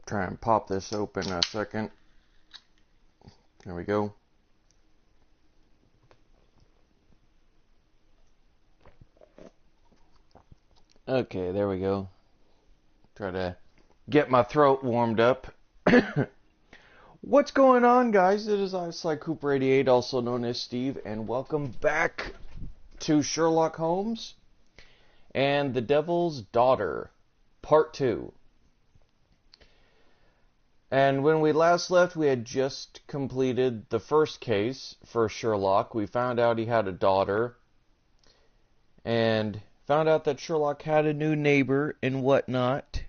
Try and pop this open a second. There we go. Okay, there we go. Try to get my throat warmed up. What's going on, guys? It is I, Sly Cooper 88, also known as Steve, and welcome back to Sherlock Holmes and the Devil's Daughter, Part 2. And when we last left, we had just completed the first case for Sherlock. We found out he had a daughter, and found out that Sherlock had a new neighbor and whatnot.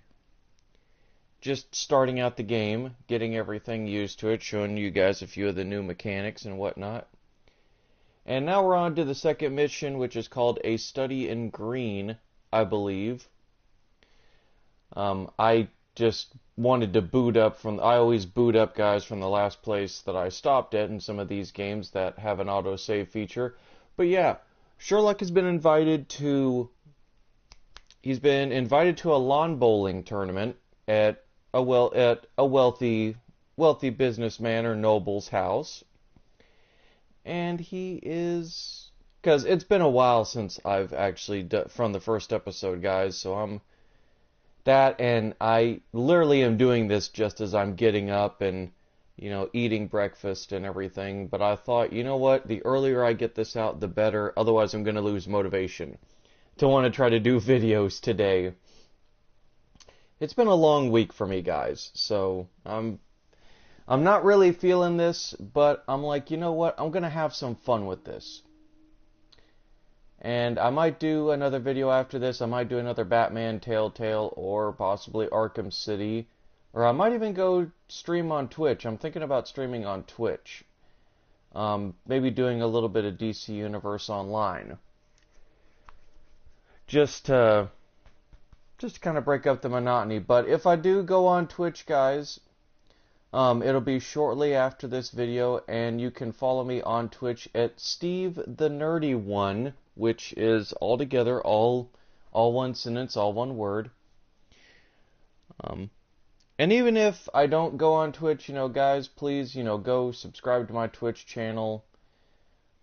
Just starting out the game, getting everything used to it, showing you guys a few of the new mechanics and whatnot. And now we're on to the second mission, which is called A Study in Green, I believe. I just wanted to boot up from... I always boot up, guys, from the last place that I stopped at in some of these games that have an autosave feature. But yeah, Sherlock has been invited to... He's been invited to a lawn bowling tournament at a wealthy businessman or noble's house. And he is... Because it's been a while since I've actually... from the first episode, guys, so I'm... That, and I literally am doing this just as I'm getting up and, you know, eating breakfast and everything. But I thought, you know what, the earlier I get this out, the better. Otherwise, I'm going to lose motivation to want to try to do videos today. It's been a long week for me, guys. So, I'm not really feeling this, but I'm like, you know what, I'm going to have some fun with this. And I might do another video after this. I might do another Batman Telltale or possibly Arkham City. Or I might even go stream on Twitch. I'm thinking about streaming on Twitch. Maybe doing a little bit of DC Universe Online. Just to kind of break up the monotony. But if I do go on Twitch, guys, it'll be shortly after this video. And you can follow me on Twitch at Steve the Nerdy One, which is all together, all one sentence, all one word. And even if I don't go on Twitch, you know, guys, please, you know, go subscribe to my Twitch channel.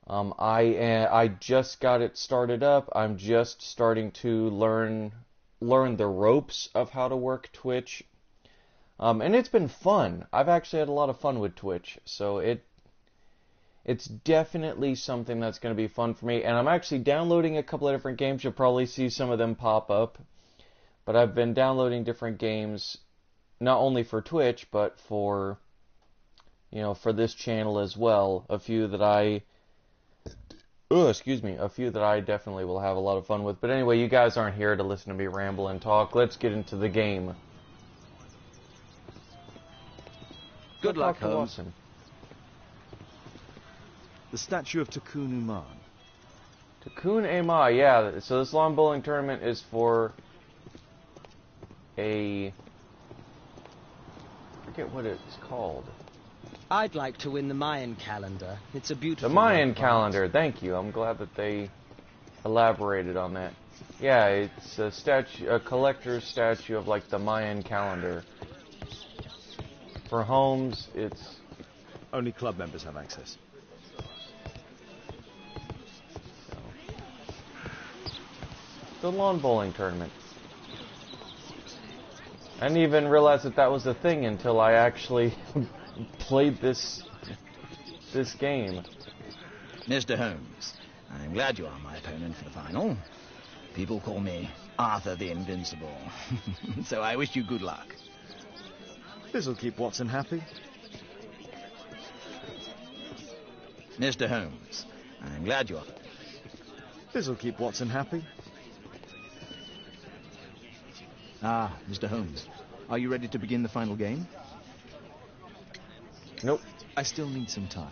I just got it started up. I'm just starting to learn the ropes of how to work Twitch. And it's been fun. I've actually had a lot of fun with Twitch, so it's definitely something that's going to be fun for me. And I'm actually downloading a couple of different games. You'll probably see some of them pop up. But I've been downloading different games, not only for Twitch, but for, you know, for this channel as well. A few that I definitely will have a lot of fun with. But anyway, you guys aren't here to listen to me ramble and talk. Let's get into the game. Good luck, Holmes. Watson. The statue of Takun Uman. Takun Ema, yeah. So this lawn bowling tournament is for I forget what it's called. I'd like to win the Mayan calendar. It's a beautiful... The Mayan calendar, thank you. I'm glad that they elaborated on that. Yeah, it's a collector's statue of, like, the Mayan calendar. For Holmes, it's... Only club members have access. The lawn bowling tournament. I didn't even realize that was a thing until I actually played this game. Mr. Holmes, I'm glad you are my opponent for the final. People call me Arthur the Invincible. So I wish you good luck. This'll keep Watson happy. Mr. Holmes, I'm glad you are... This'll keep Watson happy. Ah, Mr. Holmes, are you ready to begin the final game? Nope. I still need some time.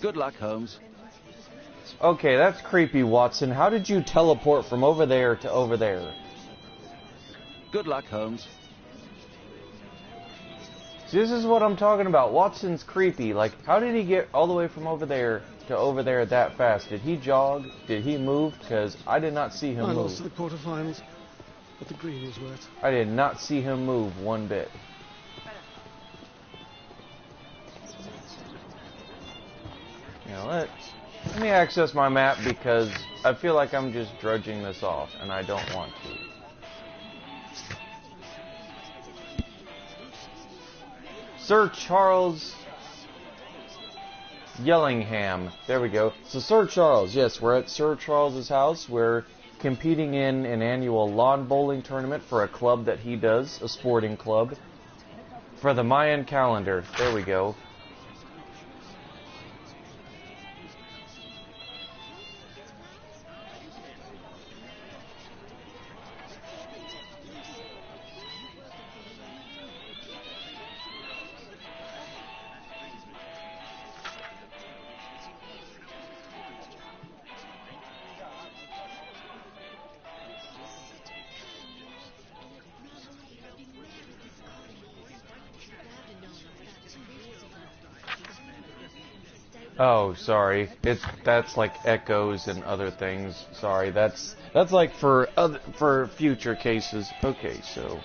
Good luck, Holmes. Okay, that's creepy, Watson. How did you teleport from over there to over there? Good luck, Holmes. See, this is what I'm talking about. Watson's creepy. Like, how did he get all the way from over there to over there that fast? Did he jog? Did he move? Because I did not see him move. I lost to the quarterfinals. But the green is wet. I did not see him move one bit. Now let me access my map because I feel like I'm just drudging this off and I don't want to. Sir Charles Yellingham. There we go. So Sir Charles, yes, we're at Sir Charles's house. We're competing in an annual lawn bowling tournament for a club that he does, a sporting club, for the Mayan calendar. There we go. Oh, sorry. That's like echoes and other things. Sorry, that's like for future cases. Okay, so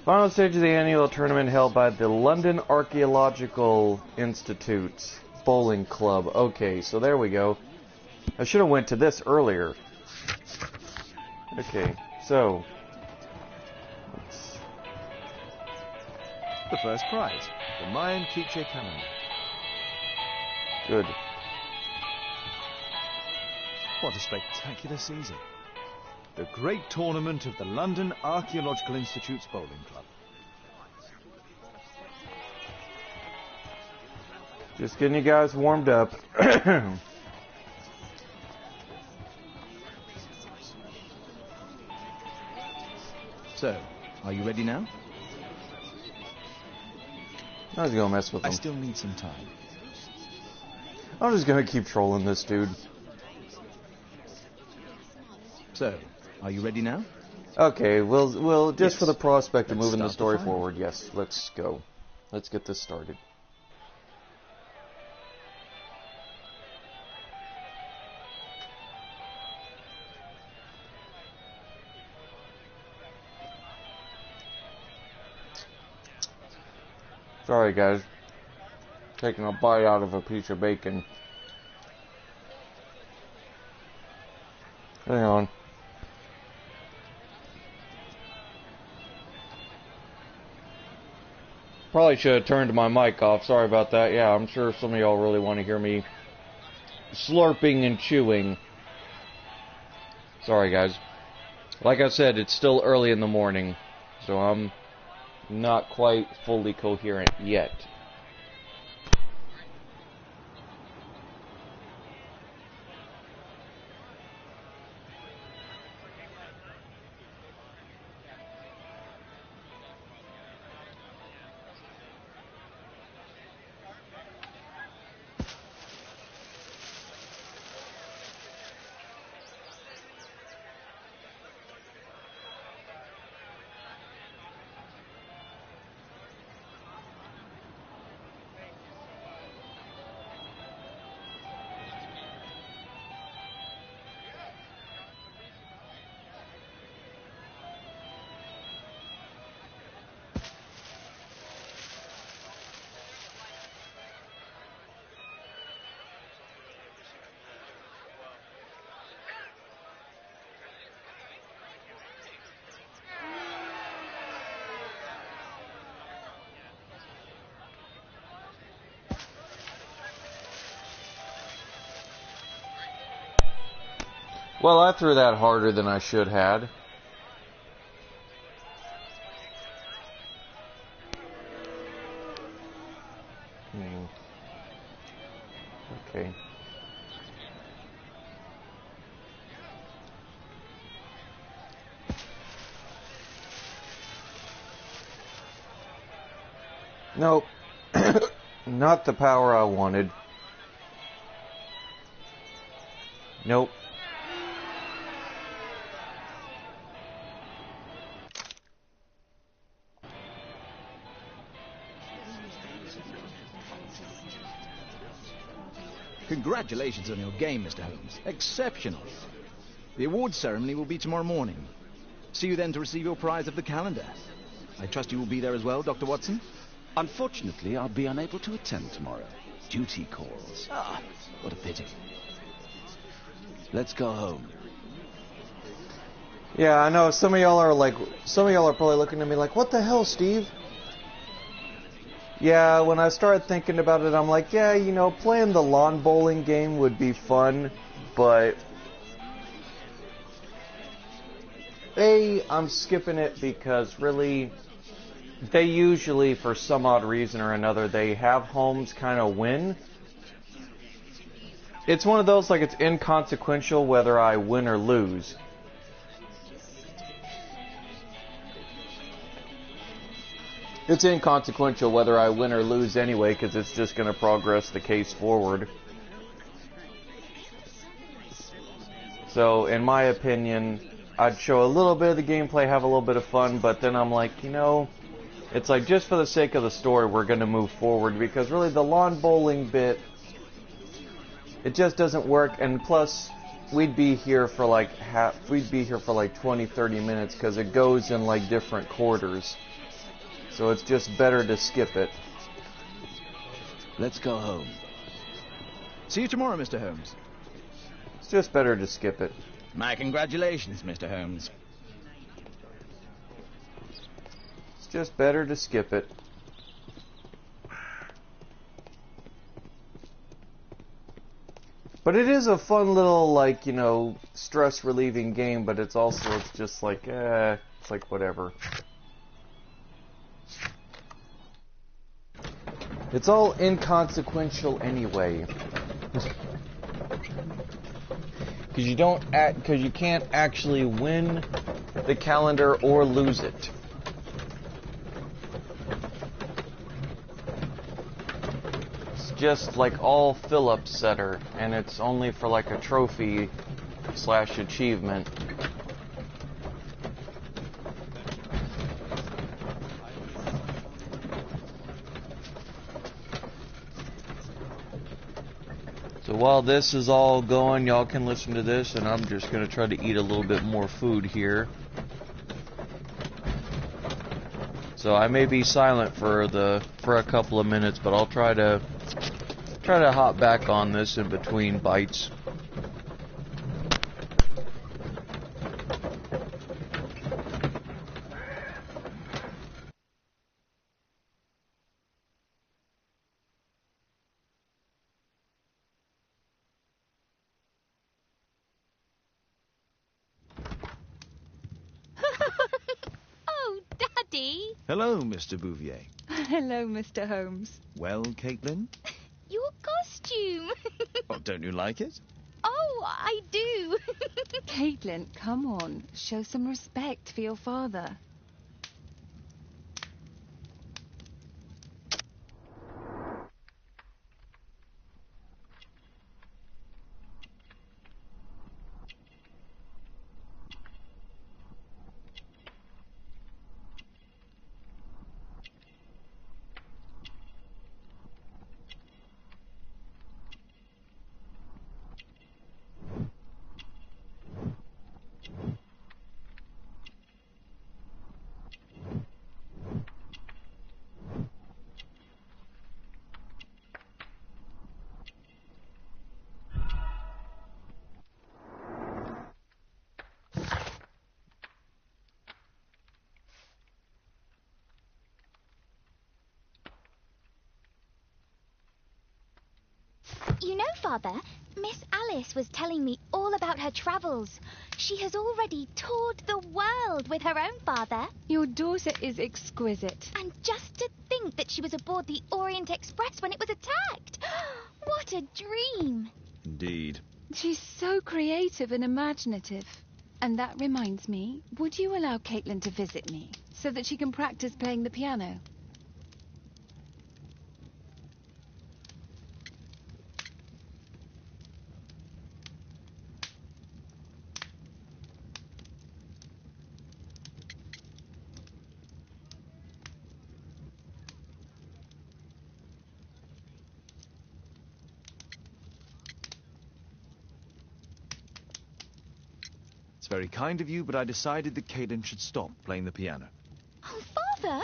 final stage of the annual tournament held by the London Archaeological Institute's Bowling Club. Okay, so there we go. I should have went to this earlier. Okay, so The first prize, the Mayan Quiche calendar. good. What a spectacular season. The great tournament of the London Archaeological Institute's Bowling Club. Just getting you guys warmed up. So, are you ready now? I was gonna mess with I him. still need some time. I'm just gonna keep trolling this dude. So, are you ready now? Okay, we'll just Yes. for the prospect of Let's moving the start the story final. forward. Yes, let's go. Let's get this started. Sorry, guys. Taking a bite out of a piece of bacon. Hang on. Probably should have turned my mic off. Sorry about that. Yeah, I'm sure some of y'all really want to hear me slurping and chewing. Sorry, guys. Like I said, it's still early in the morning, so I'm not quite fully coherent yet. Well, I threw that harder than I should had. Okay. Nope. Not the power I wanted. Nope. Congratulations on your game, Mr. Holmes. Exceptional. The awards ceremony will be tomorrow morning. See you then to receive your prize of the calendar. I trust you will be there as well, Dr. Watson? Unfortunately, I'll be unable to attend tomorrow. Duty calls. Ah, what a pity. Let's go home. Yeah, I know. Some of y'all are probably looking at me like, what the hell, Steve? Yeah, when I started thinking about it, I'm like, yeah, you know, playing the lawn bowling game would be fun, but I'm skipping it because really, they usually, for some odd reason or another, they have Holmes kind of win. It's one of those, like, it's inconsequential whether I win or lose. It's inconsequential whether I win or lose anyway, because it's just going to progress the case forward. So, in my opinion, I'd show a little bit of the gameplay, have a little bit of fun, but then I'm like, you know, it's like, just for the sake of the story, we're going to move forward, because really the lawn bowling bit, it just doesn't work, and plus, we'd be here for like 20-30 minutes, because it goes in like different quarters. So it's just better to skip it. Let's go home. See you tomorrow, Mr. Holmes. It's just better to skip it. My congratulations, Mr. Holmes. It's just better to skip it. But it is a fun little, like, you know, stress-relieving game, but it's just like, it's like whatever. It's all inconsequential anyway. Because you can't actually win the calendar or lose it. It's just like all fill-up setter, and it's only for like a trophy / achievement. So while this is all going, y'all can listen to this, and I'm just going to try to eat a little bit more food here. So I may be silent for a couple of minutes, but I'll try to hop back on this in between bites. Oh, Daddy! Hello, Mr. Bouvier. Hello, Mr. Holmes. Well, Caitlin? Your costume! Oh, don't you like it? Oh, I do! Caitlin, come on. Show some respect for your father. You know, Father, Miss Alice was telling me all about her travels. She has already toured the world with her own father. Your daughter is exquisite. And just to think that she was aboard the Orient Express when it was attacked. What a dream. Indeed. She's so creative and imaginative. And that reminds me, would you allow Caitlin to visit me so that she can practice playing the piano? It's very kind of you, but I decided that Caitlin should stop playing the piano. Oh, Father,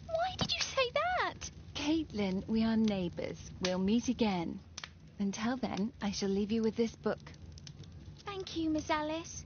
why did you say that? Caitlin, we are neighbours. We'll meet again. Until then, I shall leave you with this book. Thank you, Miss Alice.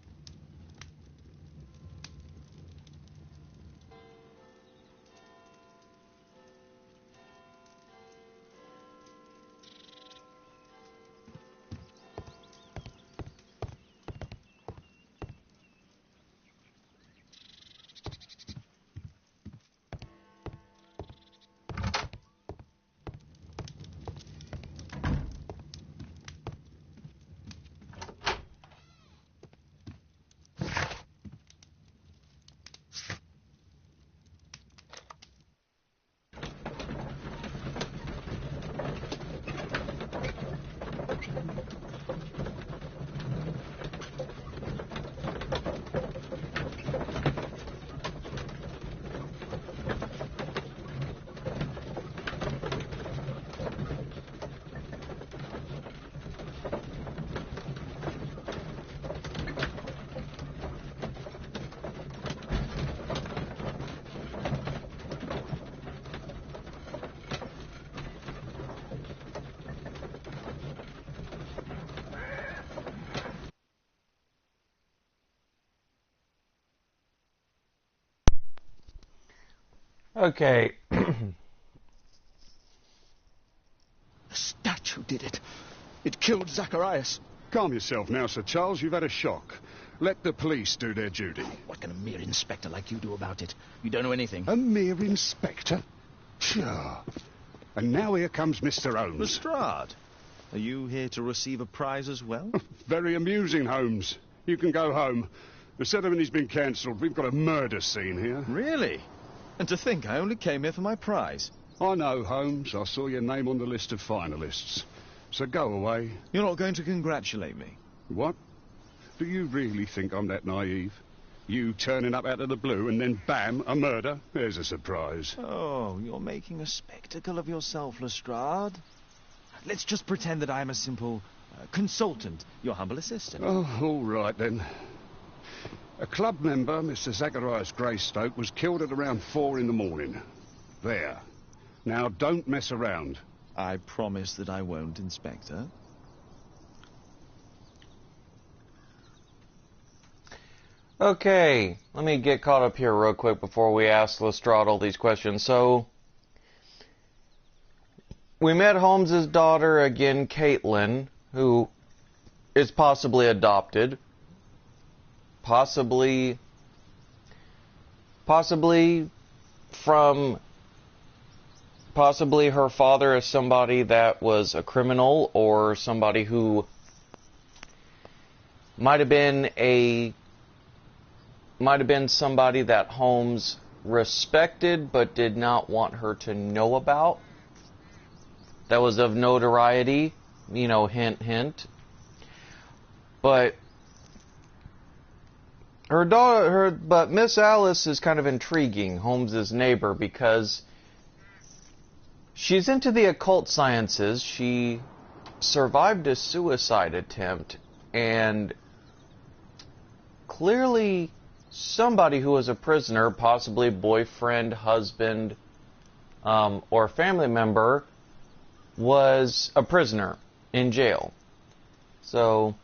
Okay. The statue did it. It killed Zacharias. Calm yourself now, Sir Charles. You've had a shock. Let the police do their duty. What can a mere inspector like you do about it? You don't know anything. A mere inspector? Sure. And now here comes Mr. Holmes. Lestrade, are you here to receive a prize as well? Very amusing, Holmes. You can go home. The ceremony's been cancelled. We've got a murder scene here. Really? And to think I only came here for my prize. I know, Holmes. I saw your name on the list of finalists. So go away. You're not going to congratulate me? What? Do you really think I'm that naive? You turning up out of the blue and then bam, a murder? There's a surprise. Oh, you're making a spectacle of yourself, Lestrade. Let's just pretend that I'm a simple consultant, your humble assistant. Oh, all right then. A club member, Mr. Zacharias Greystoke, was killed at around 4 in the morning. There. Now, don't mess around. I promise that I won't, Inspector. Okay, let me get caught up here real quick before we ask Lestrade all these questions. So, we met Holmes's daughter again, Caitlin, who is possibly adopted. Possibly her father is somebody that was a criminal or somebody who might have been somebody that Holmes respected but did not want her to know about. That was of notoriety, you know, hint, hint. But but Miss Alice is kind of intriguing, Holmes's neighbor, because she's into the occult sciences. She survived a suicide attempt, and clearly somebody who was a prisoner, possibly boyfriend, husband, or family member, was a prisoner in jail. So,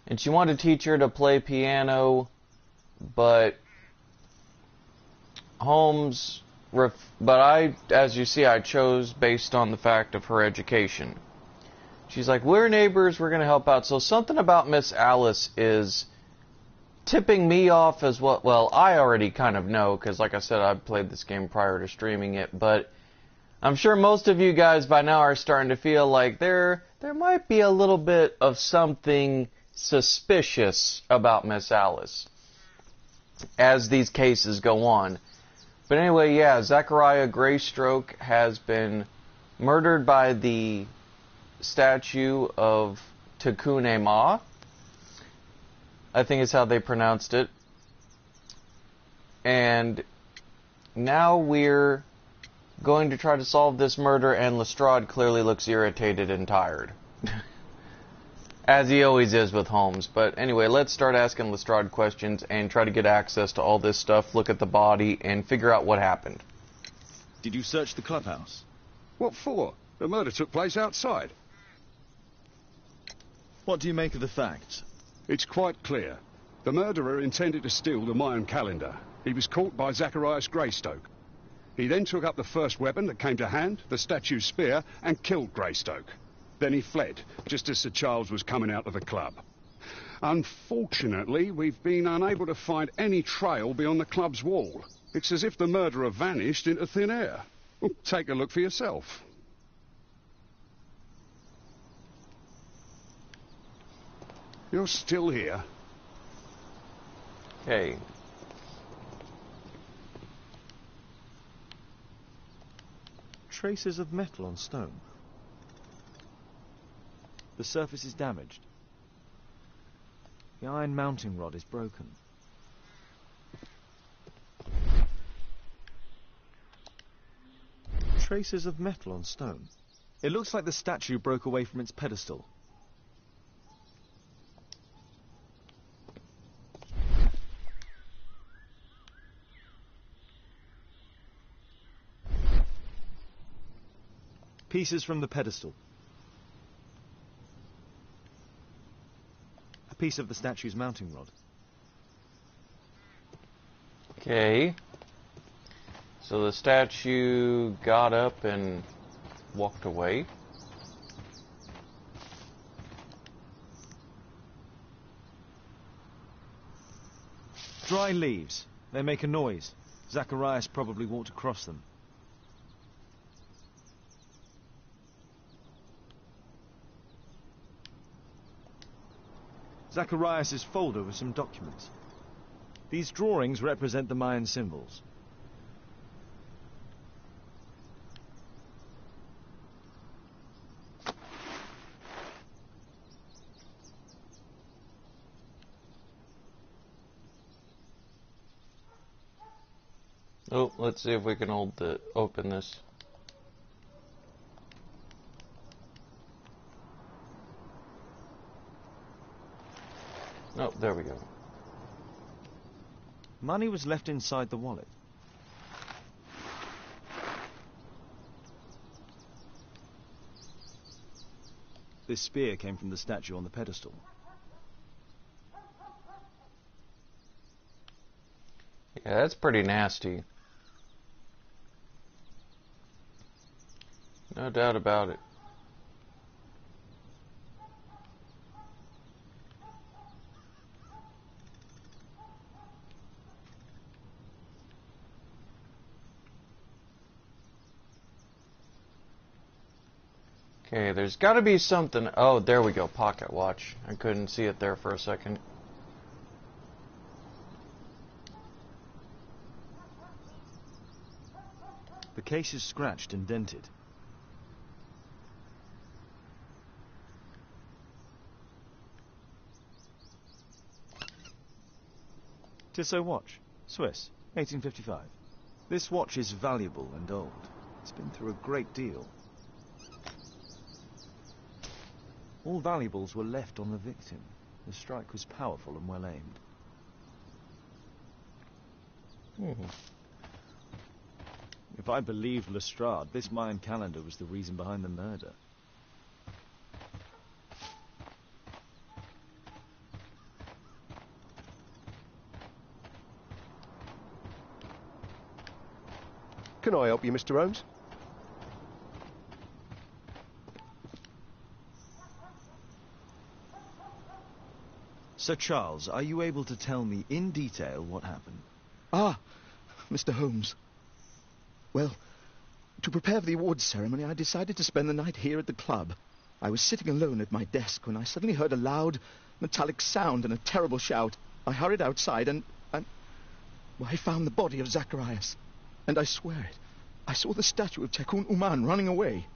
and she wanted to teach her to play piano, but as you see, I chose based on the fact of her education. She's like, we're neighbors, we're going to help out. So something about Miss Alice is tipping me off as well, I already kind of know, because like I said, I've played this game prior to streaming it, but I'm sure most of you guys by now are starting to feel like there might be a little bit of something suspicious about Miss Alice as these cases go on. But anyway, yeah, Zachariah Greystoke has been murdered by the statue of Takune Ma. I think is how they pronounced it. And now we're going to try to solve this murder, and Lestrade clearly looks irritated and tired. As he always is with Holmes. But anyway, let's start asking Lestrade questions and try to get access to all this stuff, look at the body, and figure out what happened. Did you search the clubhouse? What for? The murder took place outside. What do you make of the facts? It's quite clear. The murderer intended to steal the Mayan calendar. He was caught by Zacharias Greystoke. He then took up the first weapon that came to hand, the statue's spear, and killed Greystoke. Then he fled, just as Sir Charles was coming out of the club. Unfortunately, we've been unable to find any trail beyond the club's wall. It's as if the murderer vanished into thin air. Well, take a look for yourself. You're still here. Okay. Traces of metal on stone. The surface is damaged. The iron mounting rod is broken. Traces of metal on stone. It looks like the statue broke away from its pedestal. Pieces from the pedestal. A piece of the statue's mounting rod. Okay. So the statue got up and walked away. Dry leaves. They make a noise. Zacharias probably walked across them. Zacharias' folder with some documents. These drawings represent the Mayan symbols. Oh, let's see if we can open this. Oh, there we go. Money was left inside the wallet. This spear came from the statue on the pedestal. Yeah, that's pretty nasty. No doubt about it. Okay, there's got to be something. Oh, there we go. Pocket watch. I couldn't see it there for a second. The case is scratched and dented. Tissot watch, Swiss, 1855. This watch is valuable and old. It's been through a great deal. All valuables were left on the victim. The strike was powerful and well aimed. If I believed Lestrade, this Mayan calendar was the reason behind the murder. Can I help you, Mr. Holmes? Sir Charles, are you able to tell me in detail what happened? Ah, Mr. Holmes. Well, to prepare for the awards ceremony, I decided to spend the night here at the club. I was sitting alone at my desk when I suddenly heard a loud, metallic sound and a terrible shout. I hurried outside and well, I found the body of Zacharias. And I swear it, I saw the statue of Tekun Uman running away.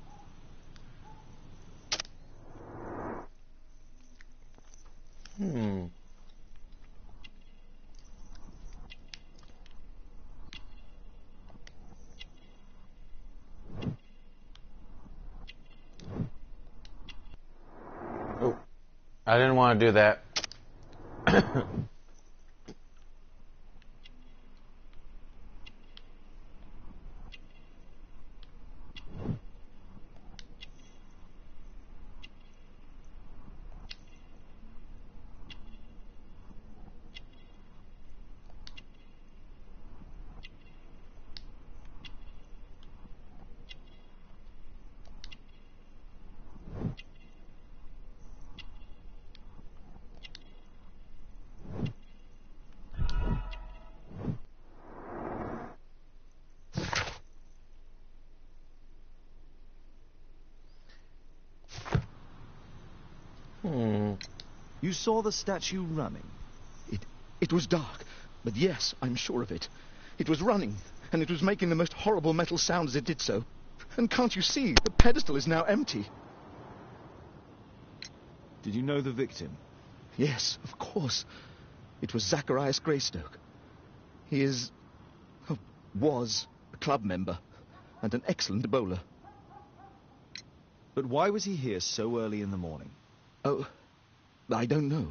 I didn't want to do that. You saw the statue running? It was dark, but yes, I'm sure of it. It was running, and it was making the most horrible metal sound as it did so. And can't you see, the pedestal is now empty. Did you know the victim? Yes, of course. It was Zacharias Greystoke. He is... oh, was a club member, and an excellent bowler. But why was he here so early in the morning? Oh, I don't know.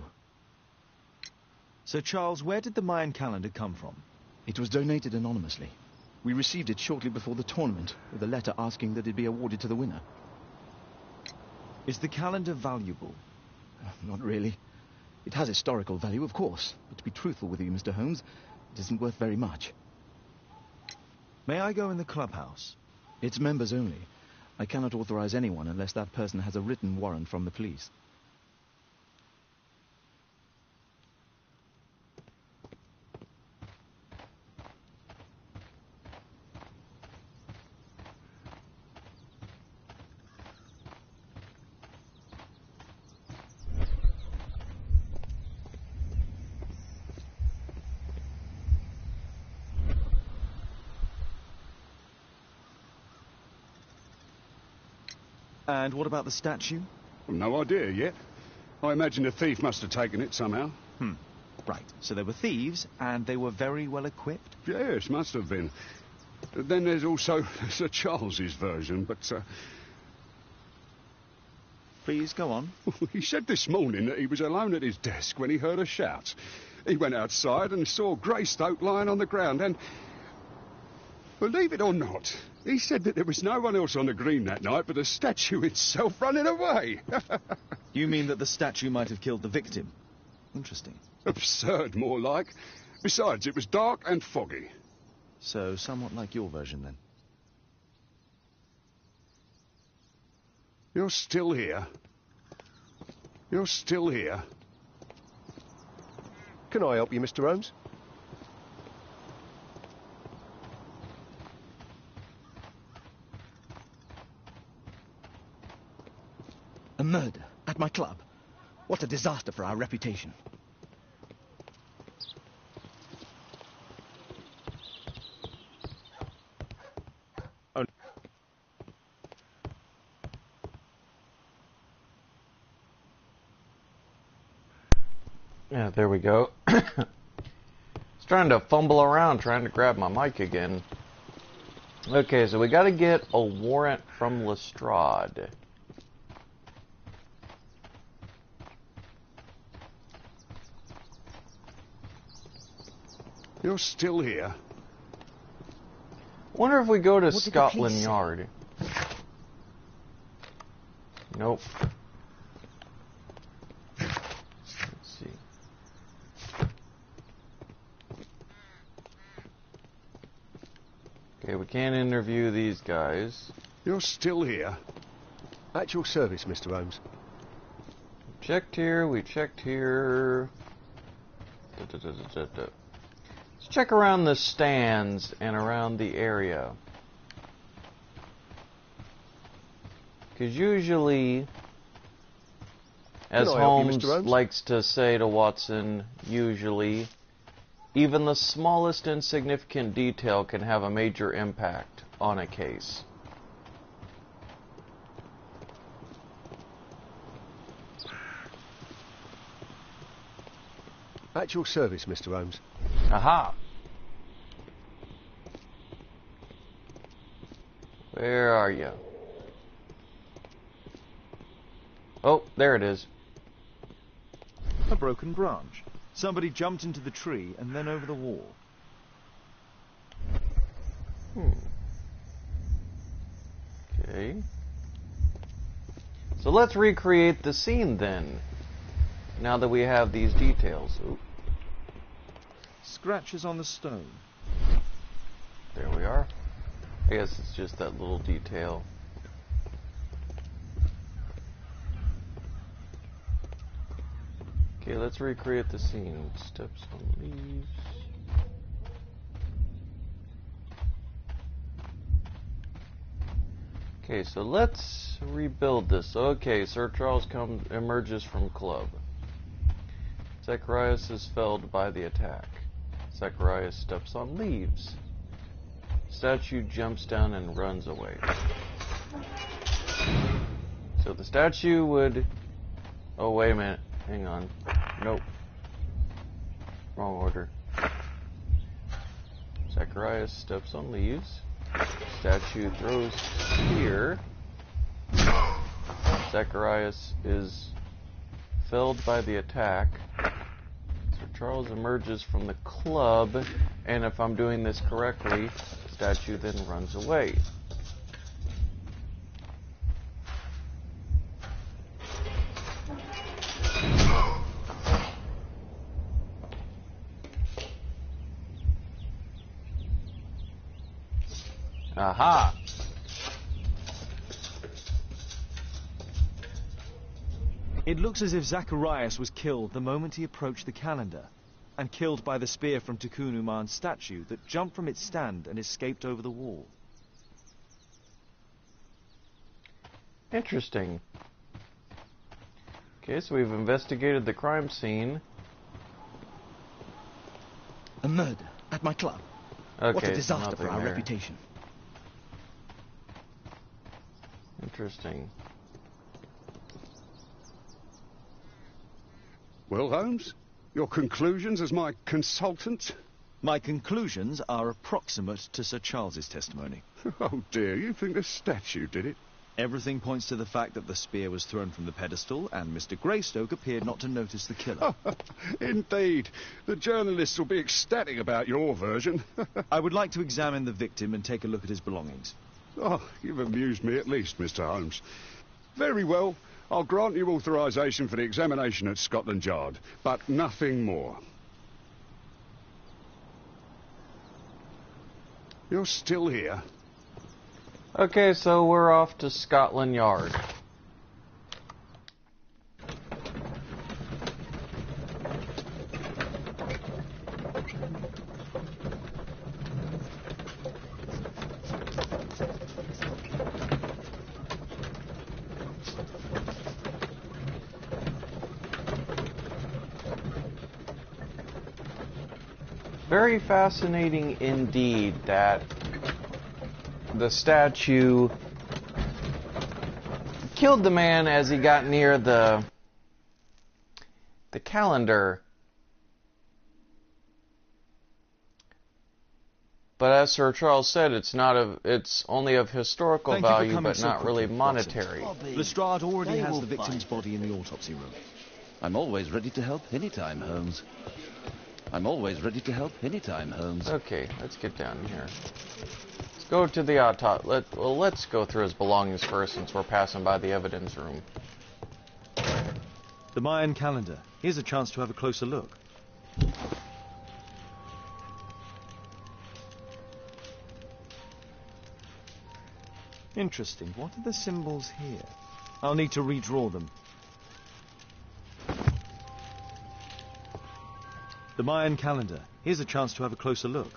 Sir Charles, where did the Mayan calendar come from? It was donated anonymously. We received it shortly before the tournament, with a letter asking that it be awarded to the winner. Is the calendar valuable? Not really. It has historical value, of course, but to be truthful with you, Mr. Holmes, it isn't worth very much. May I go in the clubhouse? It's members only. I cannot authorize anyone unless that person has a written warrant from the police. And what about the statue? Well, no idea yet. I imagine the thief must have taken it somehow. Right, so there were thieves, and they were very well equipped? Yes, must have been. Then there's also Sir Charles's version, but... Please, go on. He said this morning that he was alone at his desk when he heard a shout. He went outside and saw Greystoke lying on the ground, and... believe it or not, he said that there was no one else on the green that night but the statue itself running away. You mean that the statue might have killed the victim? Interesting. Absurd, more like. Besides, it was dark and foggy. So, somewhat like your version, then. You're still here. You're still here. Can I help you, Mr. Holmes? A murder at my club. What a disaster for our reputation. Oh. Yeah, there we go. I was trying to fumble around trying to grab my mic again. Okay, so we got to get a warrant from Lestrade. You're still here. Wonder if we go to What did the Scotland police say? Yard. Nope. Let's see. Okay, we can't interview these guys. You're still here. At your service, Mr. Holmes. Checked here, we checked here. Let's check around the stands and around the area. Because usually, as Can I help you, Holmes Mr. Holmes? likes to say to Watson, usually, even the smallest insignificant detail can have a major impact on a case. At your service, Mr. Holmes. Aha! Where are you? Oh, there it is. A broken branch. Somebody jumped into the tree and then over the wall. Okay. So let's recreate the scene then. Now that we have these details. Ooh. Scratches on the stone. There we are. I guess it's just that little detail. Okay, let's recreate the scene. Steps on leaves. Okay, so let's rebuild this. Okay, Sir Charles emerges from club. Zacharias is felled by the attack. Zacharias steps on leaves. Statue jumps down and runs away. So the statue would... Oh, wait a minute. Hang on. Nope. Wrong order. Zacharias steps on leaves. Statue throws spear. Zacharias is felled by the attack. Sir Charles emerges from the club, and if I'm doing this correctly, statue then runs away. Aha! It looks as if Zacharias was killed the moment he approached the calendar, and killed by the spear from Tikkun Uman's statue that jumped from its stand and escaped over the wall. Interesting. Okay, so we've investigated the crime scene. A murder at my club. Okay, What a so disaster nothing for our there. reputation. Interesting. Well, Holmes, your conclusions as my consultant? My conclusions are approximate to Sir Charles's testimony. Oh dear, you think the statue did it? Everything points to the fact that the spear was thrown from the pedestal, and Mr. Greystoke appeared not to notice the killer. Indeed. The journalists will be ecstatic about your version. I would like to examine the victim and take a look at his belongings. Oh, you've amused me at least, Mr. Holmes. Very well. I'll grant you authorization for the examination at Scotland Yard, but nothing more. You're still here? Okay, so we're off to Scotland Yard. Very fascinating indeed that the statue killed the man as he got near the calendar. But as Sir Charles said, it's only of historical Thank you for value, coming but so not really quickly, monetary. Watson. Lestrade already has the victim's body in the autopsy room. I'm always ready to help anytime, Holmes. I'm always ready to help anytime, Holmes. Okay, let's get down here. Let's go to the autopsy. Let's go through his belongings first, since we're passing by the evidence room. The Mayan calendar. Here's a chance to have a closer look. Interesting. What are the symbols here? I'll need to redraw them. The Mayan calendar. Here's a chance to have a closer look.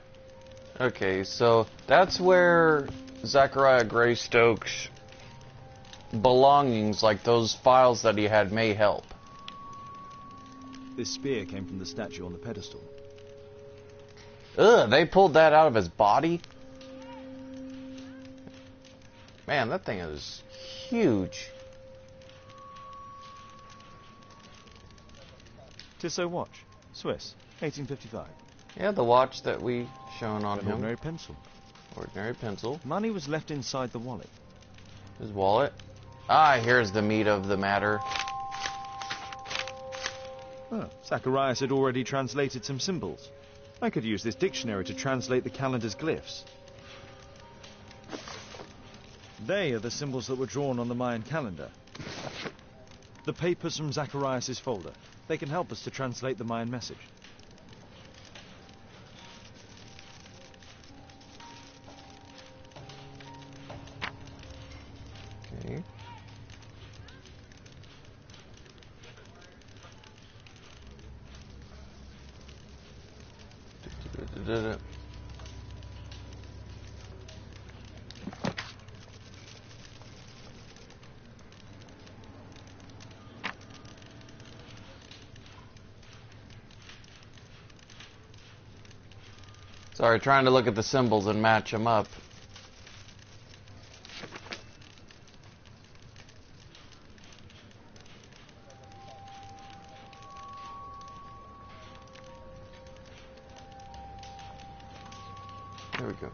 Okay, so that's where Zachariah Greystoke's belongings, like those files that he had, may help. This spear came from the statue on the pedestal. Ugh, they pulled that out of his body? Man, that thing is huge. Tissot watch. Swiss. 1855. Yeah, the watch that we shown on An him. ordinary pencil. Ordinary pencil. Money was left inside the wallet. His wallet. Ah, here's the meat of the matter. Oh, Zacharias had already translated some symbols. I could use this dictionary to translate the calendar's glyphs. They are the symbols that were drawn on the Mayan calendar. The papers from Zacharias' folder. They can help us to translate the Mayan message. Okay. Sorry, trying to look at the symbols and match them up. There we go.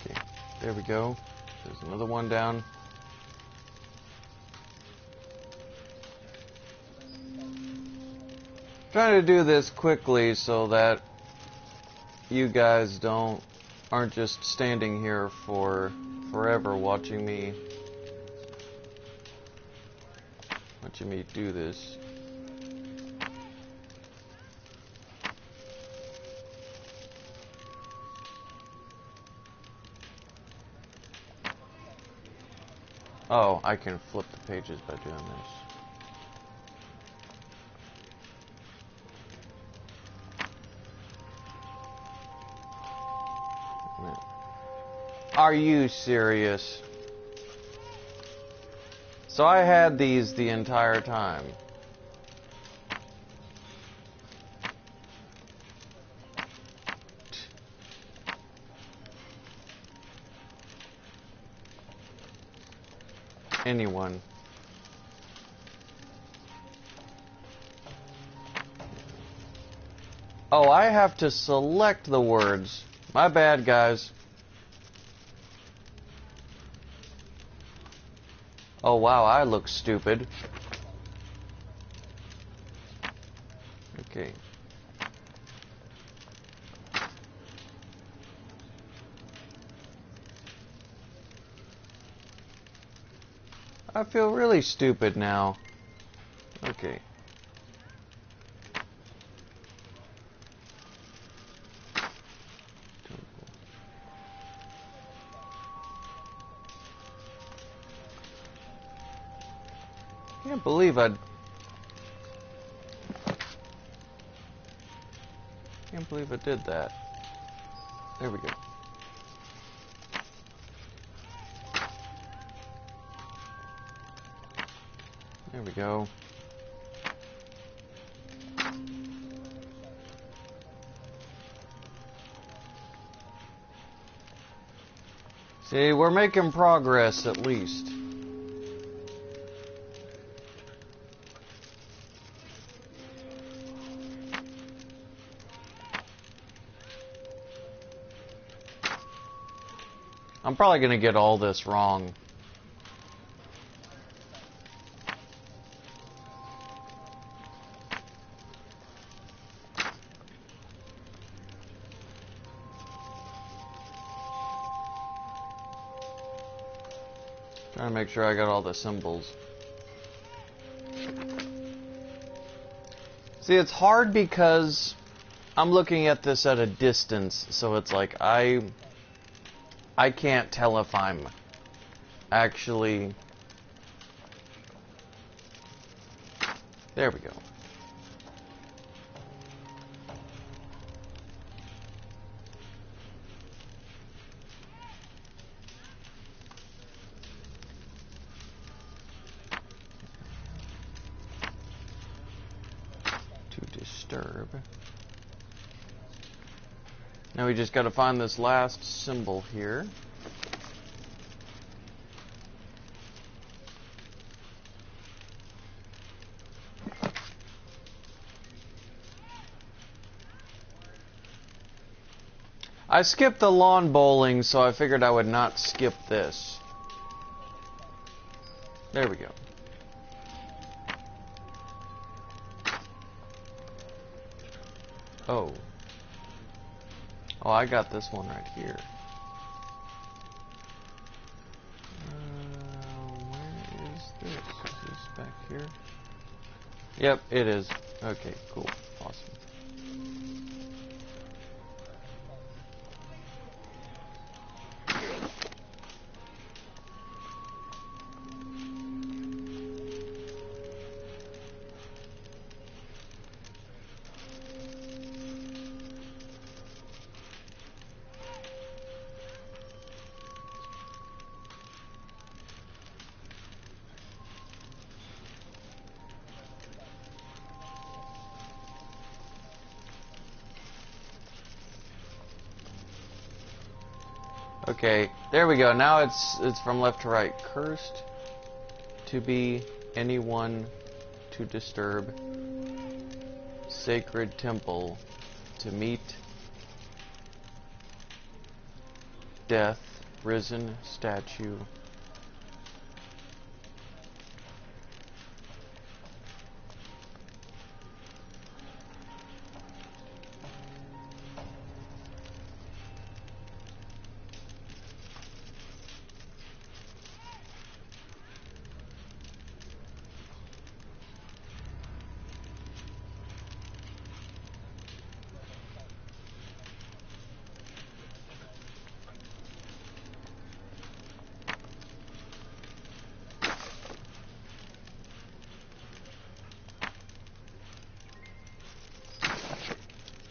Okay, there we go. There's another one down. Trying to do this quickly so that you guys aren't just standing here for forever watching me do this. Oh, I can flip the pages by doing this. Are you serious? So I had these the entire time. Anyone. Oh, I have to select the words. My bad, guys. Oh wow, I look stupid. Okay. I feel really stupid now. Okay. Can't believe I did that. There we go. There we go. See, we're making progress at least. I'm probably going to get all this wrong. Trying to make sure I got all the symbols. See, it's hard because I'm looking at this at a distance, so it's like I can't tell if I'm actually... There we go. To disturb. Now we just got to find this last symbol here. I skipped the lawn bowling, so I figured I would not skip this. There we go. Oh. Oh, I got this one right here. Where is this? Is this back here? Yep, it is. Okay, cool. Awesome. Okay, there we go. Now it's from left to right. Cursed to be anyone to disturb sacred temple to meet death, risen statue.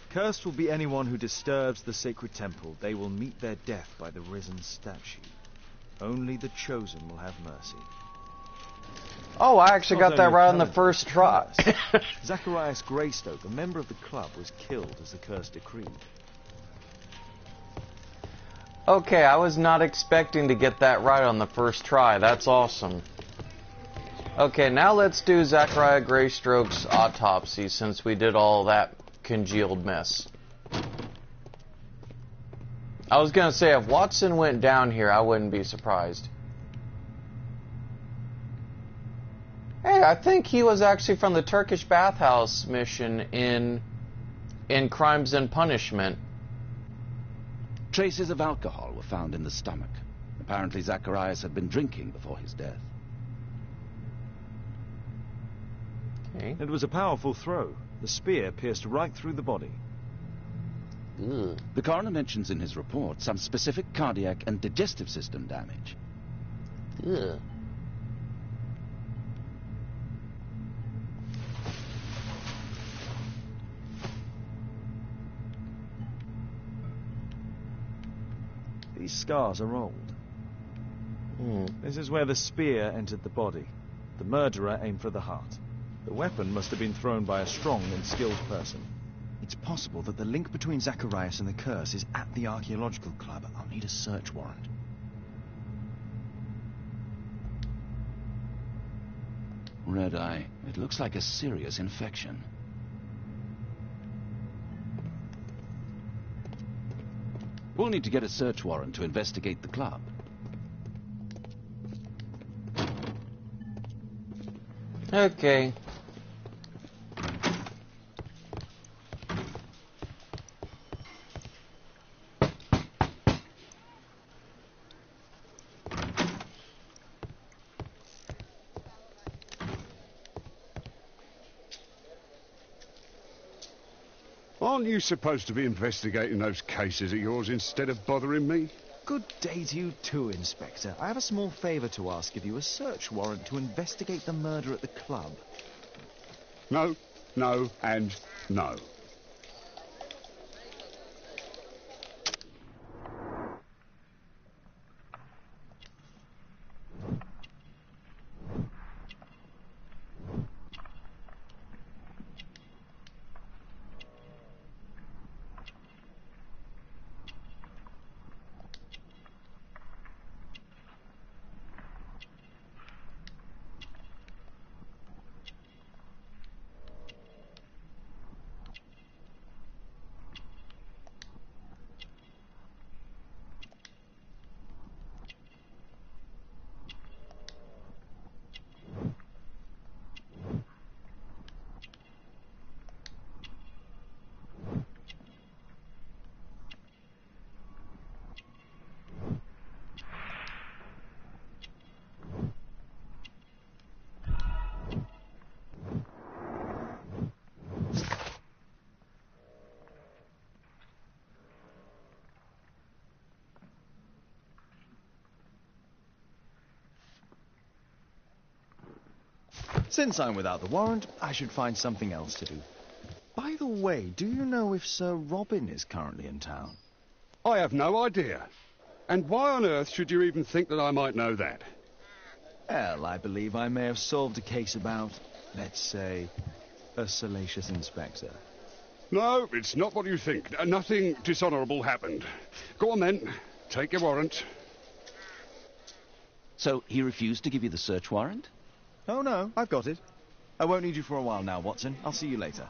Cursed will be anyone who disturbs the sacred temple. They will meet their death by the risen statue. Only the chosen will have mercy. Oh, I actually got that right on the Calendar, first try. Zacharias Greystoke, a member of the club, was killed as the curse decreed. Okay, I was not expecting to get that right on the first try. That's awesome. Okay, now let's do Zachariah Greystoke's autopsy since we did all that congealed mess. I was gonna say, if Watson went down here, I wouldn't be surprised. Hey, I think he was actually from the Turkish bathhouse mission in Crimes and Punishment. Traces of alcohol were found in the stomach. Apparently Zacharias had been drinking before his death. Okay. It was a powerful throw. The spear pierced right through the body. Ugh. The coroner mentions in his report some specific cardiac and digestive system damage. Ugh. These scars are old. This is where the spear entered the body. The murderer aimed for the heart. The weapon must have been thrown by a strong and skilled person. It's possible that the link between Zacharias and the curse is at the archaeological club. I'll need a search warrant. Red eye. It looks like a serious infection. We'll need to get a search warrant to investigate the club. Okay. Aren't you supposed to be investigating those cases of yours instead of bothering me? Good day to you too, Inspector. I have a small favour to ask of you, a search warrant to investigate the murder at the club. No, no, and no. Since I'm without the warrant, I should find something else to do. By the way, do you know if Sir Robin is currently in town? I have no idea. And why on earth should you even think that I might know that? Well, I believe I may have solved a case about, let's say, a salacious inspector. No, it's not what you think. Nothing dishonourable happened. Go on then. Take your warrant. So he refused to give you the search warrant? Oh, no, I've got it. I won't need you for a while now, Watson. I'll see you later.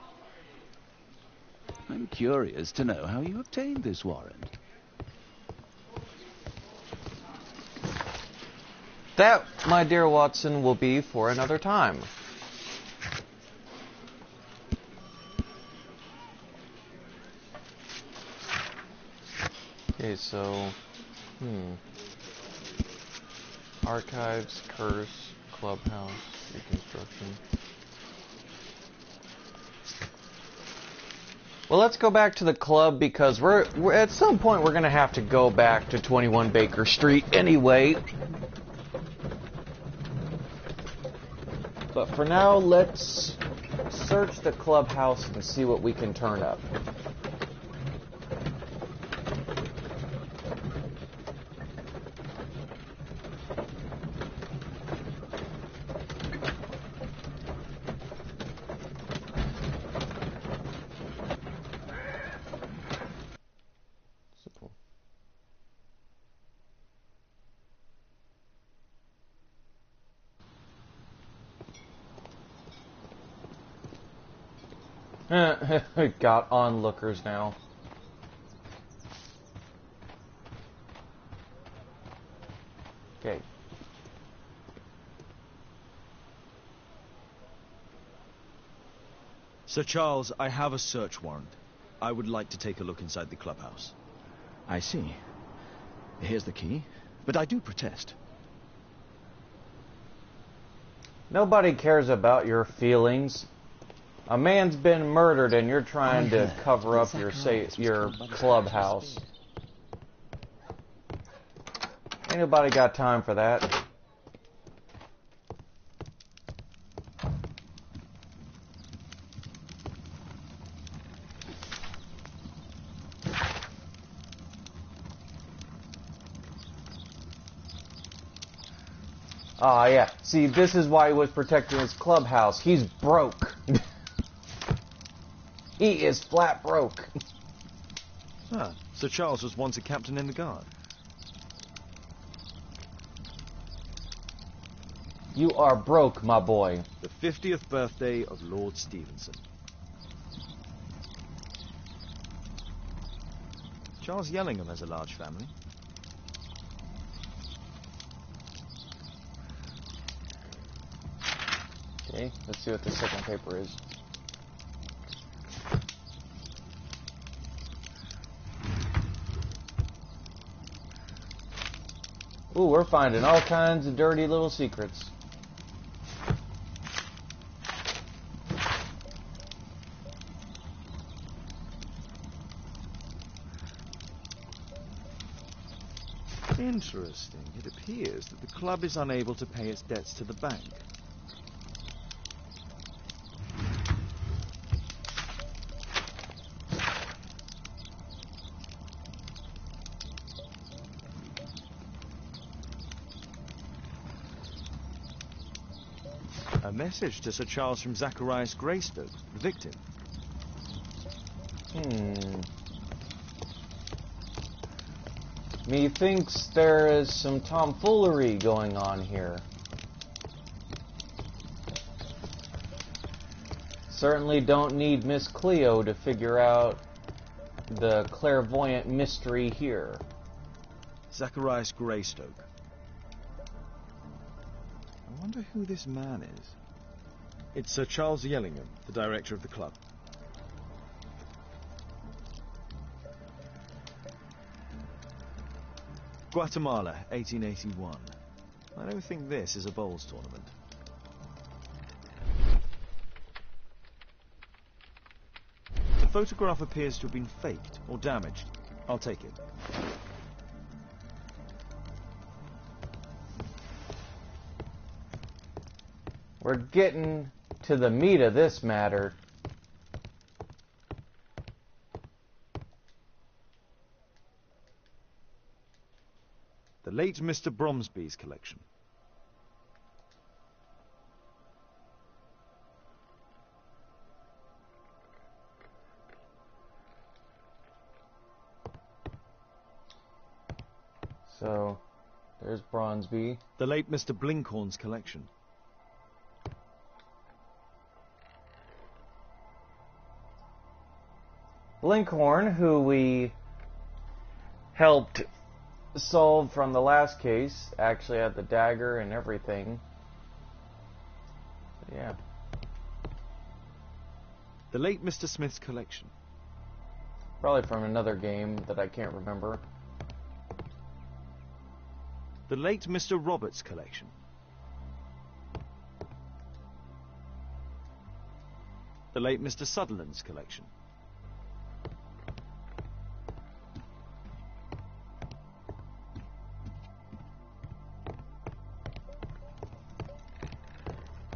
I'm curious to know how you obtained this warrant. That, my dear Watson, will be for another time. Okay, so... Archives, curse, clubhouse, reconstruction. Well, let's go back to the club because we're at some point we're going to have to go back to 21 Baker Street anyway. But for now, let's search the clubhouse and see what we can turn up. Got onlookers now. Okay. Sir Charles, I have a search warrant. I would like to take a look inside the clubhouse. I see. Here's the key, but I do protest. Nobody cares about your feelings. A man's been murdered and you're trying to cover up your clubhouse. Ain't nobody got time for that. Ah, yeah. See, this is why he was protecting his clubhouse. He's broke. He is flat broke. Ah, Sir Charles was once a captain in the guard. You are broke, my boy. The 50th birthday of Lord Stevenson. Charles Yellingham has a large family. Okay, let's see what the second paper is. Ooh, we're finding all kinds of dirty little secrets. Interesting. It appears that the club is unable to pay its debts to the bank. A message to Sir Charles from Zacharias Greystoke, the victim. Methinks there is some tomfoolery going on here. Certainly don't need Miss Cleo to figure out the clairvoyant mystery here. Zacharias Greystoke. I wonder who this man is. It's Sir Charles Yellingham, the director of the club. Guatemala, 1881. I don't think this is a bowls tournament. The photograph appears to have been faked or damaged. I'll take it. we're getting to the meat of this matter. The late Mr. Bromsby's collection. So, there's Bronsby. The late Mr. Blinkhorn's collection. Blinkhorn, who we helped solve from the last case, actually had the dagger and everything. Yeah. The late Mr. Smith's collection. Probably from another game that I can't remember. The late Mr. Roberts' collection. The late Mr. Sutherland's collection.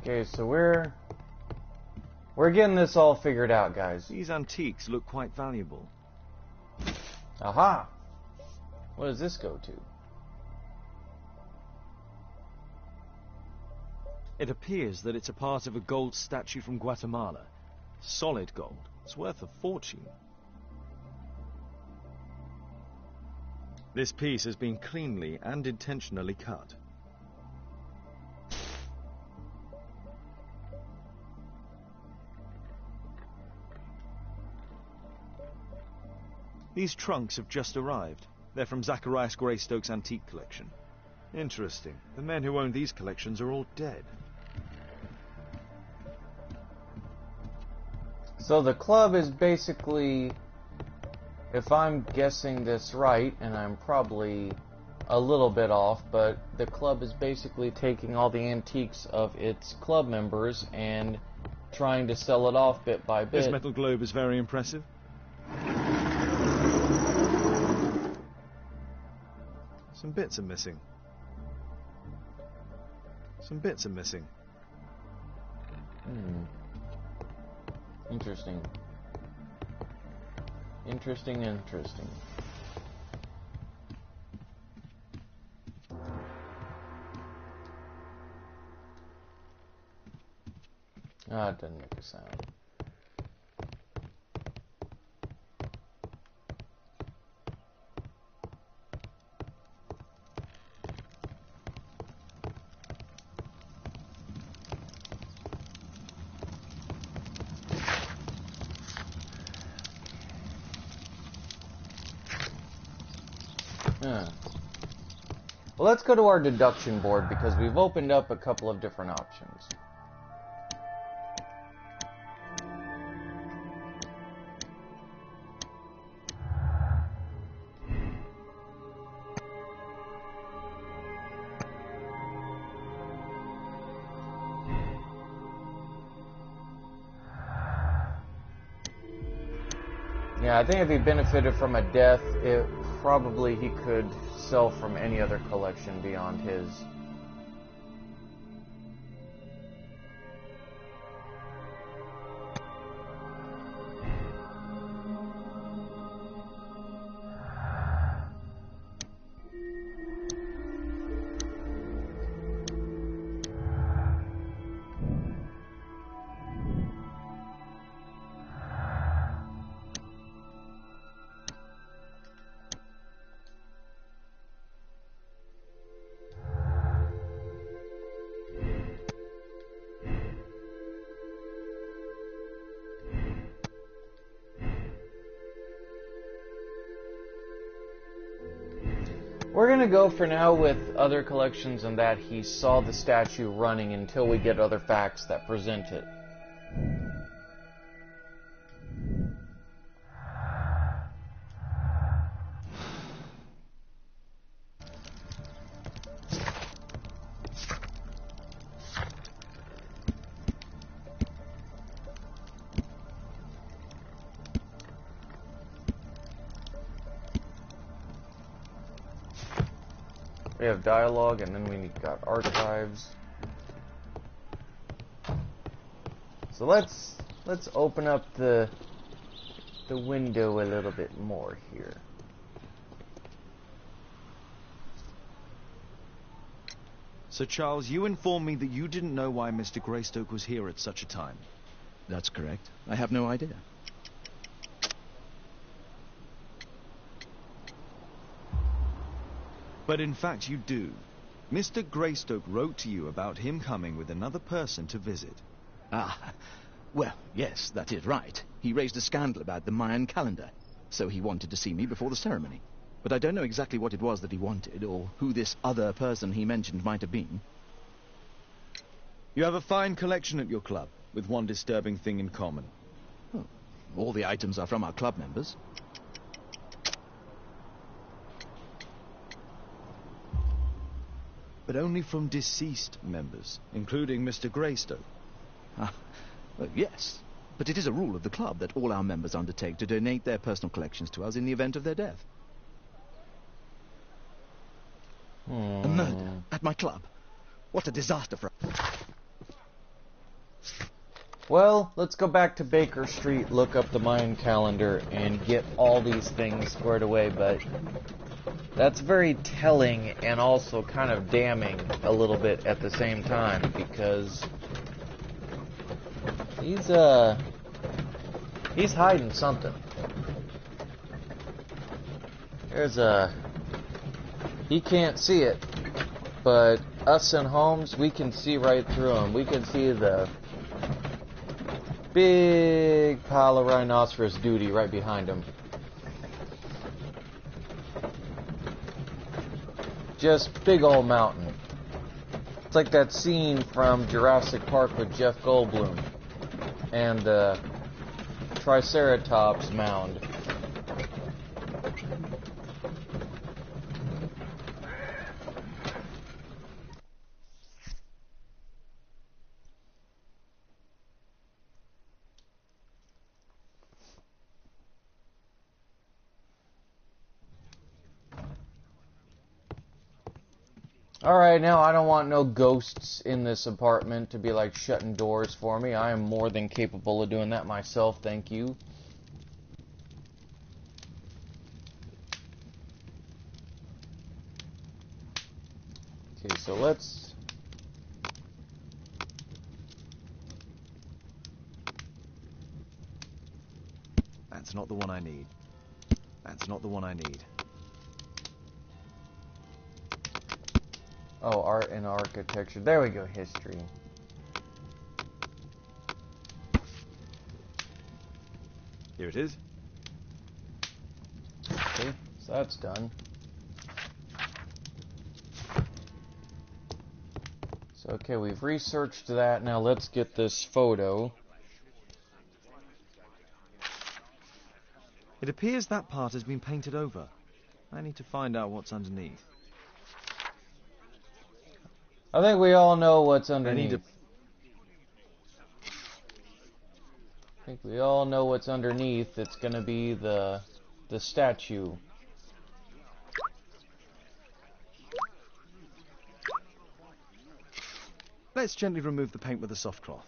Okay, so we're getting this all figured out, guys. These antiques look quite valuable. Aha! What does this go to? It appears that it's a part of a gold statue from Guatemala. Solid gold. It's worth a fortune. This piece has been cleanly and intentionally cut. These trunks have just arrived. They're from Zacharias Greystoke's antique collection. Interesting. The men who own these collections are all dead. So the club is basically, if I'm guessing this right, and I'm probably a little bit off, but the club is basically taking all the antiques of its club members and trying to sell it off bit by bit. This metal globe is very impressive. Some bits are missing. Some bits are missing. Interesting. Interesting. Ah, it doesn't make a sound. Well, let's go to our deduction board because we've opened up a couple of different options. Yeah, I think if he benefited from a death, probably he could sell from any other collection beyond his. We're going to go for now with other collections and that he saw the statue running until we get other facts that present it. We have dialogue, and then we got archives. So let's open up the window a little bit more here. Sir Charles, you informed me that you didn't know why Mr. Greystoke was here at such a time. That's correct. I have no idea. But in fact you do. Mr. Greystoke wrote to you about him coming with another person to visit. Ah, well, yes, that is right. He raised a scandal about the Mayan calendar, so he wanted to see me before the ceremony. But I don't know exactly what it was that he wanted, or who this other person he mentioned might have been. You have a fine collection at your club, with one disturbing thing in common. Oh, all the items are from our club members. But only from deceased members, including Mr. Greystoke. Ah, well, yes. But it is a rule of the club that all our members undertake to donate their personal collections to us in the event of their death. A murder at my club. What a disaster for us. Well, let's go back to Baker Street, look up the Mayan calendar, and get all these things squared away, but that's very telling and also kind of damning a little bit at the same time, because he's hiding something. He can't see it, but us in Holmes, we can see right through him. We can see the big pile of rhinoceros duty right behind him. Just big old mountain. It's like that scene from Jurassic Park with Jeff Goldblum and the Triceratops mound. Alright, now I don't want no ghosts in this apartment to be like shutting doors for me. I am more than capable of doing that myself, thank you. Okay, so let's... That's not the one I need. That's not the one I need. Oh, art and architecture. There we go, history. Here it is. Okay, so that's done. So, okay, we've researched that. Now let's get this photo. It appears that part has been painted over. I need to find out what's underneath. I think we all know what's underneath. I think we all know what's underneath. It's gonna be the statue. Let's gently remove the paint with a soft cloth.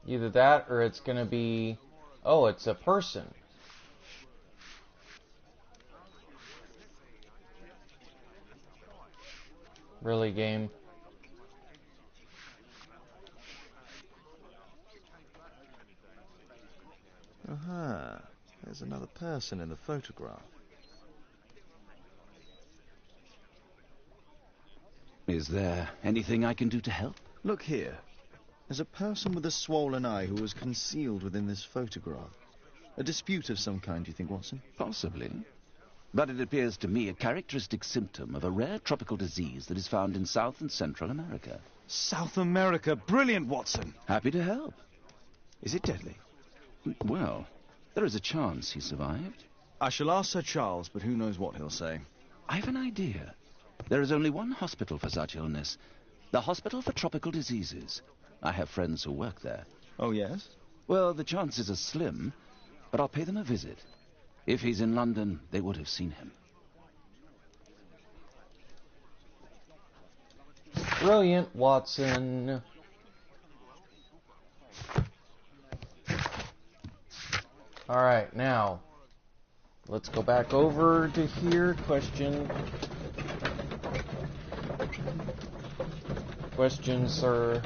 Either that or it's gonna be... Oh, it's a person. Really, game? Aha. There's another person in the photograph. Is there anything I can do to help? Look here. There's a person with a swollen eye who was concealed within this photograph. A dispute of some kind, do you think, Watson? Possibly. But it appears to me a characteristic symptom of a rare tropical disease that is found in South and Central America. South America! Brilliant, Watson! Happy to help. Is it deadly? Well, there is a chance he survived. I shall ask Sir Charles, but who knows what he'll say. I've an idea. There is only one hospital for such illness. The Hospital for Tropical Diseases. I have friends who work there. Oh, yes? Well, the chances are slim, but I'll pay them a visit. If he's in London, they would have seen him. Brilliant, Watson. Alright, now, let's go back over to here. Question Sir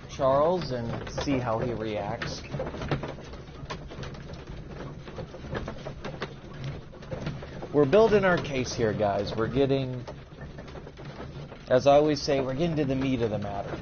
Charles and see how he reacts. We're building our case here, guys. We're getting, as I always say, we're getting to the meat of the matter.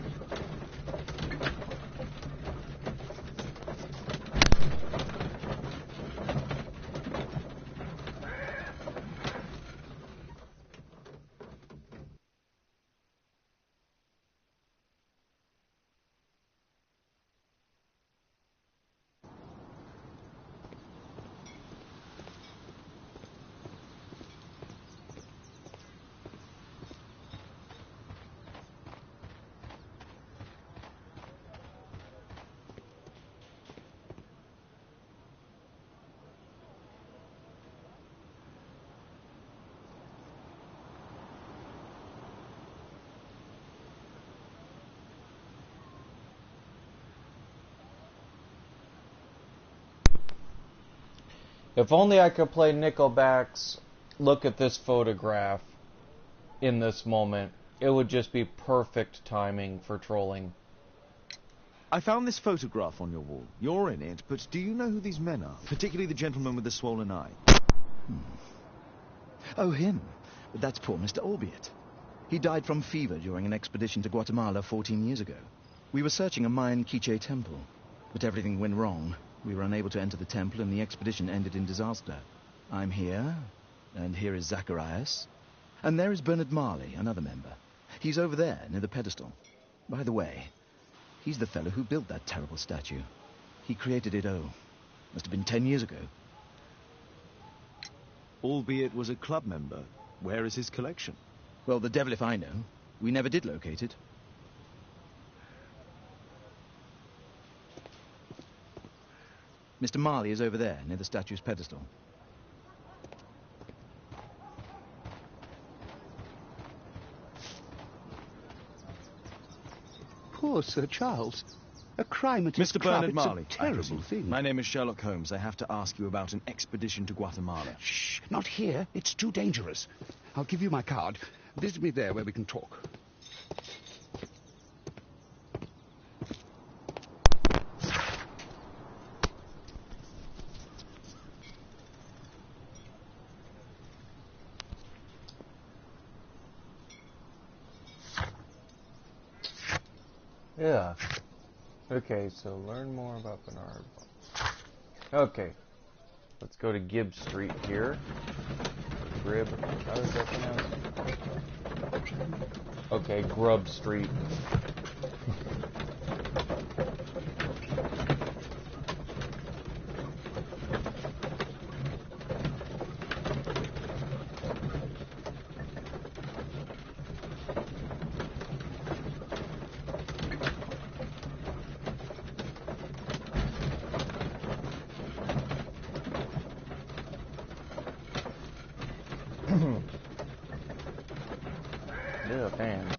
If only I could play Nickelback's Look at This Photograph in this moment. It would just be perfect timing for trolling. I found this photograph on your wall. You're in it, but do you know who these men are? Particularly the gentleman with the swollen eye. Oh, him. But that's poor Mr. Albiot. He died from fever during an expedition to Guatemala 14 years ago. We were searching a Mayan Quiche temple, but everything went wrong. We were unable to enter the temple, and the expedition ended in disaster. I'm here, and here is Zacharias. And there is Bernard Marley, another member. He's over there, near the pedestal. By the way, he's the fellow who built that terrible statue. He created it, must have been 10 years ago. Albeit was a club member. Where is his collection? Well, the devil if I know. We never did locate it. Mr. Marley is over there, near the statue's pedestal. Poor Sir Charles. A crime at his Mr. club, Bernard it's Marley, a terrible thing. My name is Sherlock Holmes. I have to ask you about an expedition to Guatemala. Shh, not here. It's too dangerous. I'll give you my card. Visit me there where we can talk. Yeah. Okay, so learn more about Bernard. Okay. Let's go to Gibb Street here. Grib. How is that pronounced? Okay, Grub Street. Yeah, fan.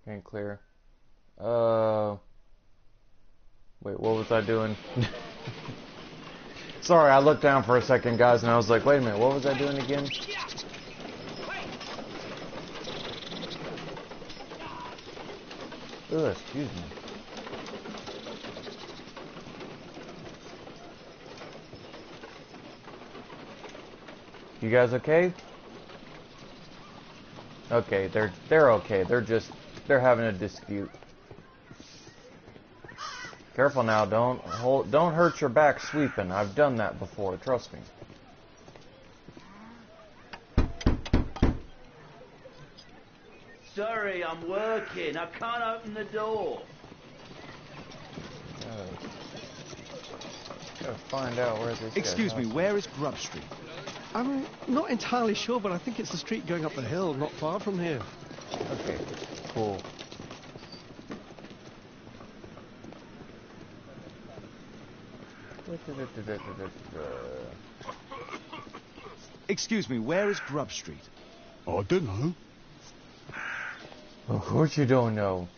Can't clear. Wait, what was I doing? Sorry, I looked down for a second, guys, and I was like, wait a minute, what was I doing again? Ugh, excuse me. You guys okay? Okay, they're okay. They're having a dispute. Careful now, don't hurt your back sweeping. I've done that before, trust me. Sorry, I'm working. I can't open the door. Gotta find out where this Excuse me, where is Grub Street? I'm not entirely sure, but I think it's the street going up the hill, not far from here. Okay, cool. Excuse me, where is Grub Street? I don't know. Of course you don't know.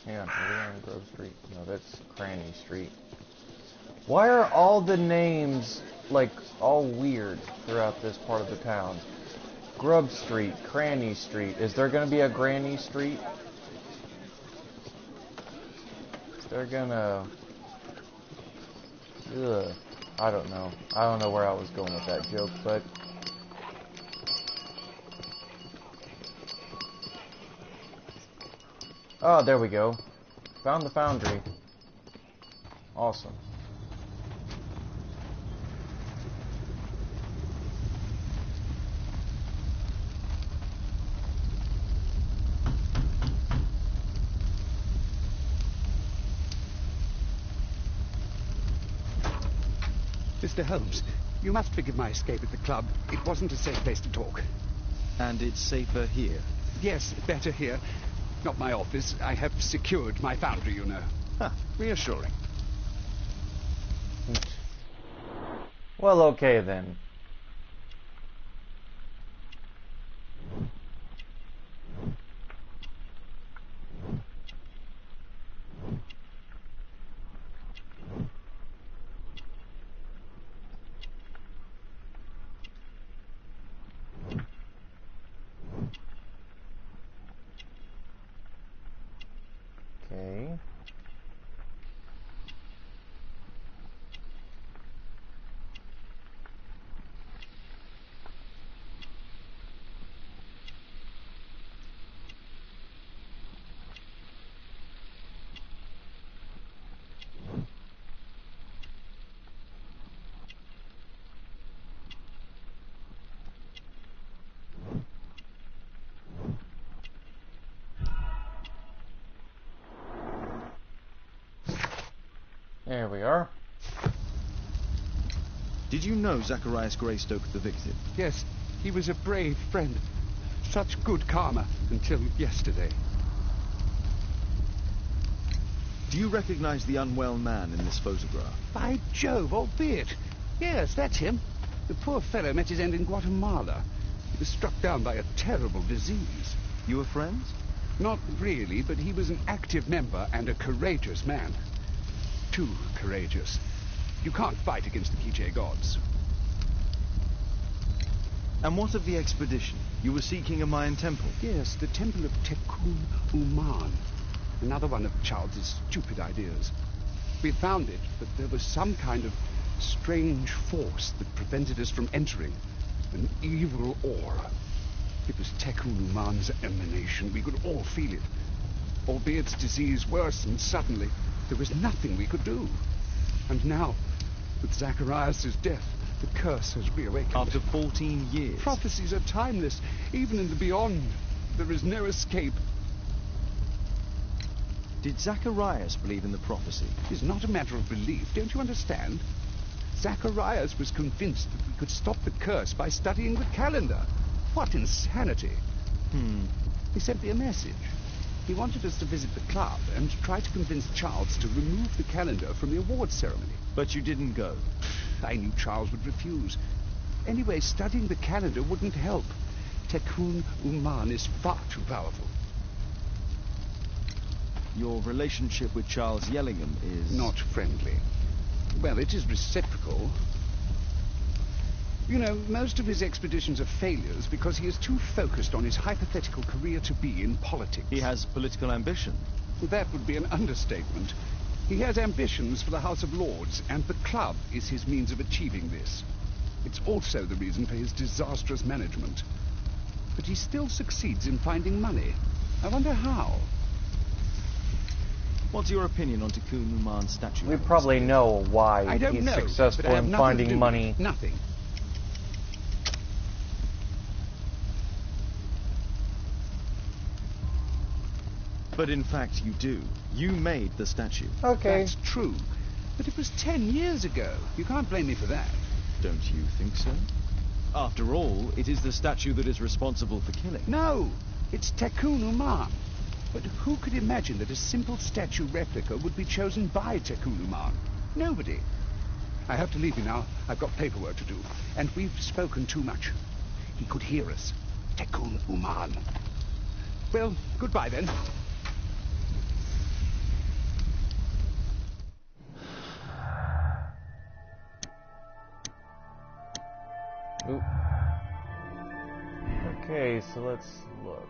Hang on, are we on Grove Street? No, that's Cranny Street. Why are all the names, like, all weird throughout this part of the town? Grub Street, Cranny Street. Is there gonna be a Granny Street? They're gonna... Ugh. I don't know. I don't know where I was going with that joke, but... Oh, there we go. Found the foundry. Awesome. Mr. Holmes, you must forgive my escape at the club. It wasn't a safe place to talk. And it's safer here. Yes, better here. Not my office. I have secured my foundry, you know. Ah, reassuring. Well, okay then. Okay. There we are. Did you know Zacharias Greystoke, the victim? Yes, he was a brave friend. Such good karma until yesterday. Do you recognize the unwell man in this photograph? By Jove, albeit. Yes, that's him. The poor fellow met his end in Guatemala. He was struck down by a terrible disease. You were friends? Not really, but he was an active member and a courageous man. Too courageous. You can't fight against the Quiche gods. And what of the expedition? You were seeking a Mayan temple? Yes, the temple of Tekun Uman. Another one of Charles's stupid ideas. We found it, but there was some kind of strange force that prevented us from entering. An evil aura. It was Tekun Uman's emanation. We could all feel it. Albeit its disease worsened suddenly, there was nothing we could do. And now, with Zacharias' death, the curse has reawakened. After 14 years? Prophecies are timeless. Even in the beyond, there is no escape. Did Zacharias believe in the prophecy? It's not a matter of belief, don't you understand? Zacharias was convinced that we could stop the curse by studying the calendar. What insanity! He sent me a message. He wanted us to visit the club and try to convince Charles to remove the calendar from the awards ceremony. But you didn't go. I knew Charles would refuse. Anyway, studying the calendar wouldn't help. Tekun Uman is far too powerful. Your relationship with Charles Yellingham is... Not friendly. Well, it is reciprocal. You know, most of his expeditions are failures because he is too focused on his hypothetical career to be in politics. He has political ambition. That would be an understatement. He has ambitions for the House of Lords, and the club is his means of achieving this. It's also the reason for his disastrous management. But he still succeeds in finding money. I wonder how. What's your opinion on Tekun Uman's statue? We probably know why I don't he's know, successful but I have in nothing to finding do with money. it. Nothing. But in fact you do. You made the statue. Okay. That's true. But it was 10 years ago. You can't blame me for that. Don't you think so? After all, it is the statue that is responsible for killing. No, it's Tekun Uman. But who could imagine that a simple statue replica would be chosen by Tekun Uman? Nobody. I have to leave you now. I've got paperwork to do. And we've spoken too much. He could hear us. Tekun Uman. Well, goodbye then. Oop. Okay, so let's look.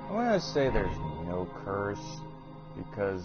I want to say there's no curse because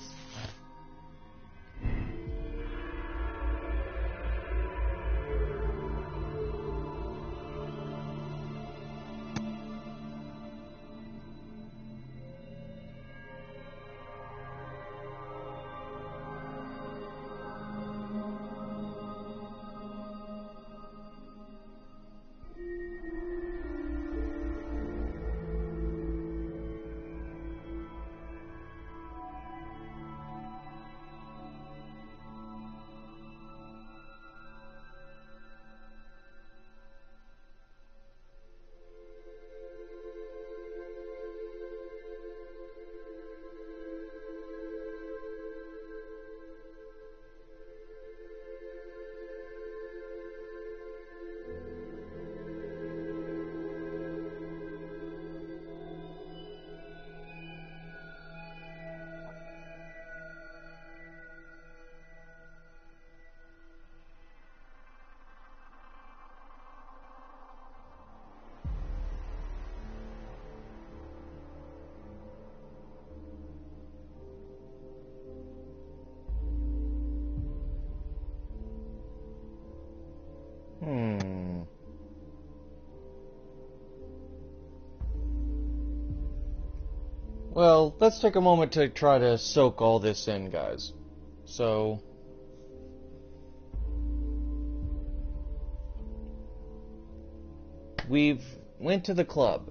Well, let's take a moment to try to soak all this in, guys. So, we've went to the club.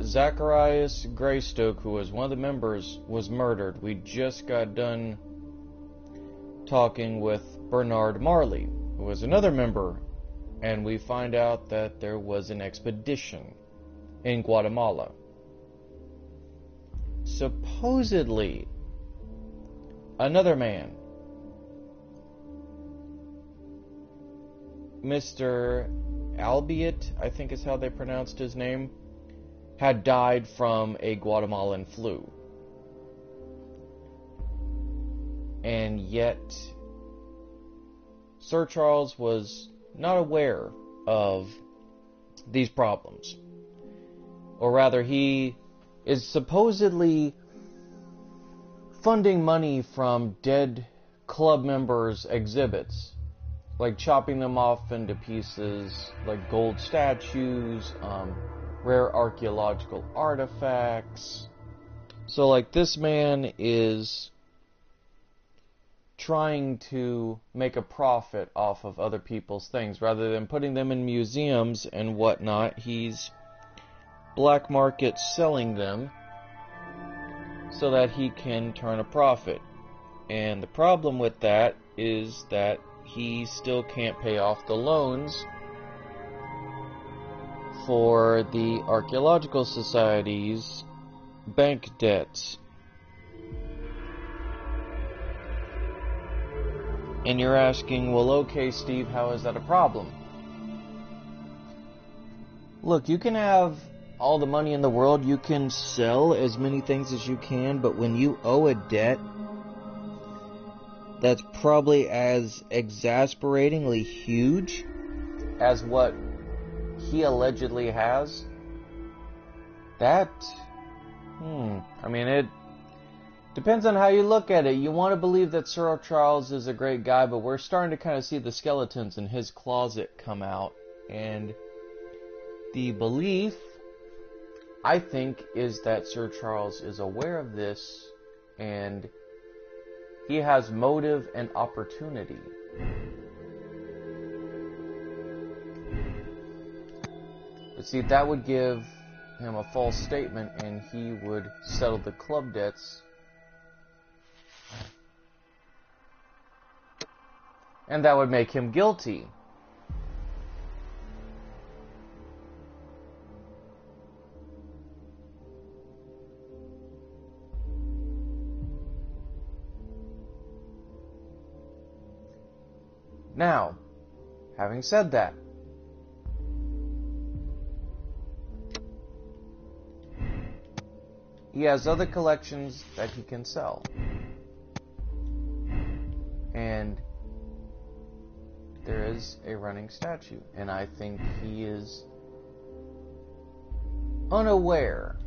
Zacharias Greystoke, who was one of the members, was murdered. We just got done talking with Bernard Marley, who was another member, and we find out that there was an expedition in Guatemala. Supposedly, another man, Mr. Albiot, I think is how they pronounced his name, had died from a Guatemalan flu. And yet, Sir Charles was not aware of these problems. Or rather, he is supposedly funding money from dead club members' exhibits, like chopping them off into pieces, like gold statues, rare archaeological artifacts. So, like, this man is trying to make a profit off of other people's things. Rather than putting them in museums and whatnot, he's black market selling them so that he can turn a profit. And the problem with that is that he still can't pay off the loans for the Archaeological Society's bank debts. And you're asking, well, okay, Steve, how is that a problem? Look, you can have all the money in the world, you can sell as many things as you can, but when you owe a debt that's probably as exasperatingly huge as what he allegedly has, that, I mean, it depends on how you look at it. You want to believe that Sir Charles is a great guy, but we're starting to kind of see the skeletons in his closet come out, and the belief, I think, is that Sir Charles is aware of this, and he has motive and opportunity. But see, that would give him a false statement, and he would settle the club debts. And that would make him guilty. Now, having said that, he has other collections that he can sell. And there is a running statue, and I think he is unaware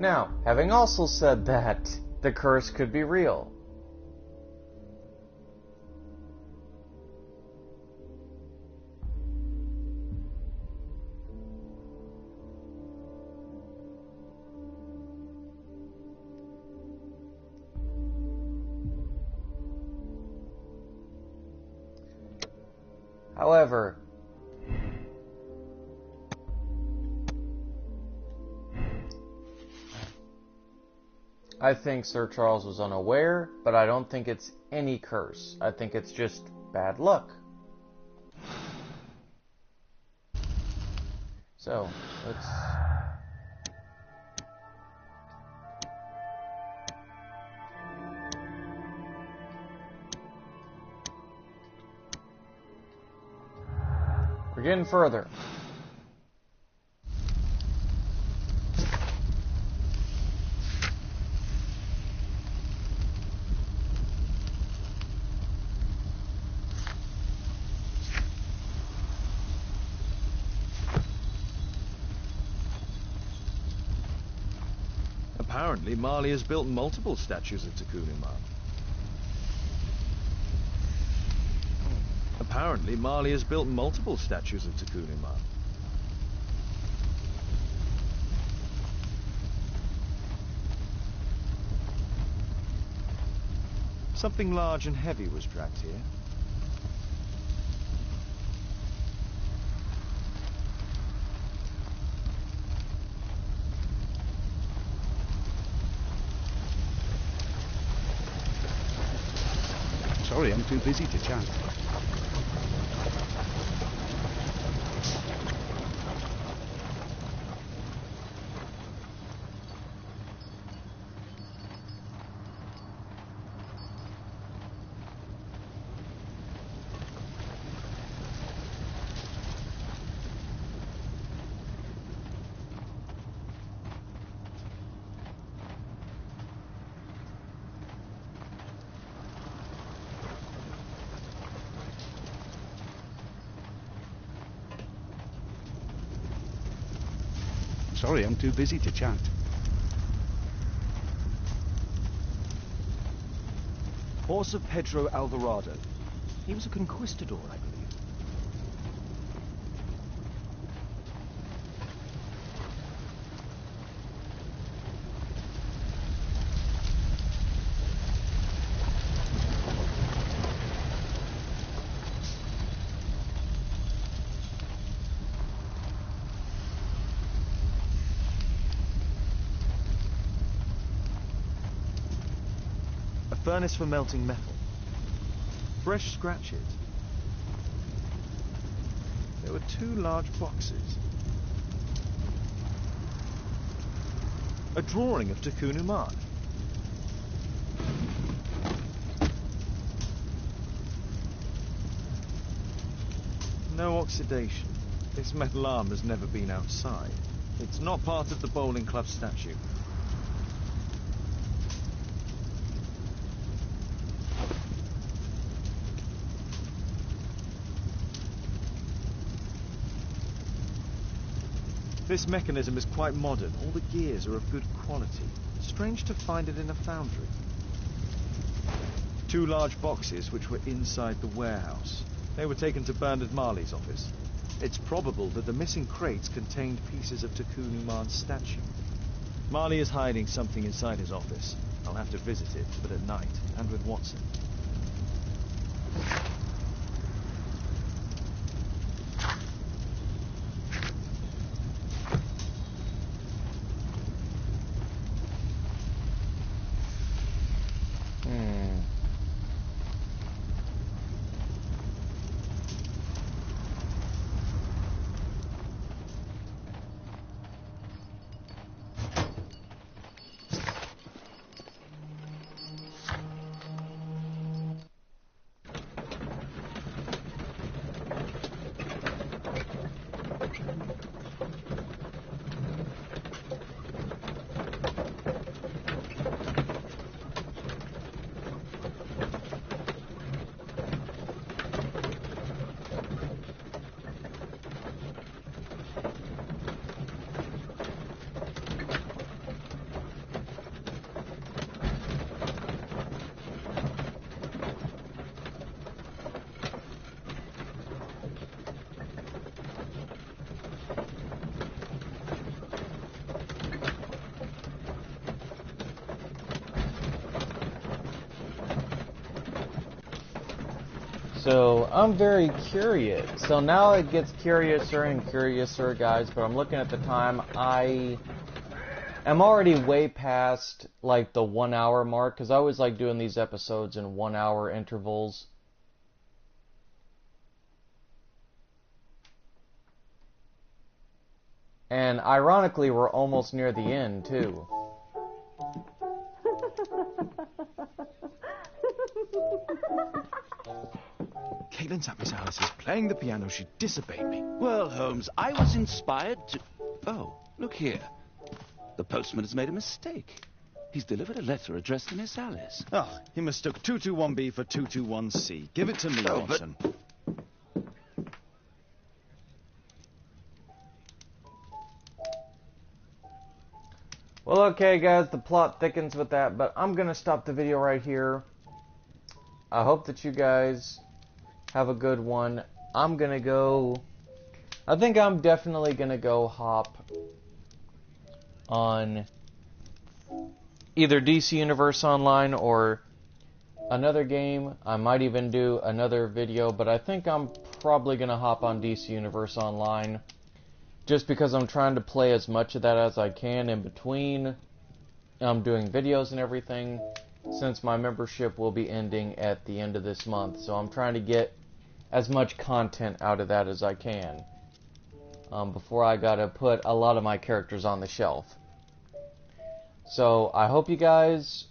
Now, having also said that, the curse could be real. However, I think Sir Charles was unaware, but I don't think it's any curse. I think it's just bad luck. So, let's... We're getting further. Apparently, Marley has built multiple statues of Takunuman. Apparently, Marley has built multiple statues of Takunuman. Something large and heavy was dragged here. Sorry, I'm too busy to chat. Sorry, I'm too busy to chat. Horse of Pedro Alvarado. He was a conquistador, I believe. Furnace for melting metal. Fresh scratches. There were 2 large boxes. A drawing of Takunuman. No oxidation. This metal arm has never been outside. It's not part of the bowling club statue. This mechanism is quite modern. All the gears are of good quality. Strange to find it in a foundry. 2 large boxes which were inside the warehouse. They were taken to Bernard Marley's office. It's probable that the missing crates contained pieces of Takunuman's statue. Marley is hiding something inside his office. I'll have to visit it, but at night, and with Watson. So I'm very curious. So now it gets curiouser and curiouser, guys, but I'm looking at the time. I am already way past like the 1 hour mark, because I always like doing these episodes in 1 hour intervals. And ironically, we're almost near the end too. Caitlin's at Miss Alice's playing the piano. She disobeyed me. Well, Holmes, I was inspired to... Oh, look here. The postman has made a mistake. He's delivered a letter addressed to Miss Alice. Oh, he mistook 221B for 221C. Give it to me, Oh, Watson. Well, okay, guys, the plot thickens with that, but I'm going to stop the video right here. I hope that you guys have a good one. I'm going to go... I think I'm definitely going to go hop on either DC Universe Online or another game. I might even do another video, but I think I'm probably going to hop on DC Universe Online, just because I'm trying to play as much of that as I can in between doing videos and everything, since my membership will be ending at the end of this month. So I'm trying to get as much content out of that as I can before I gotta put a lot of my characters on the shelf. So I hope you guys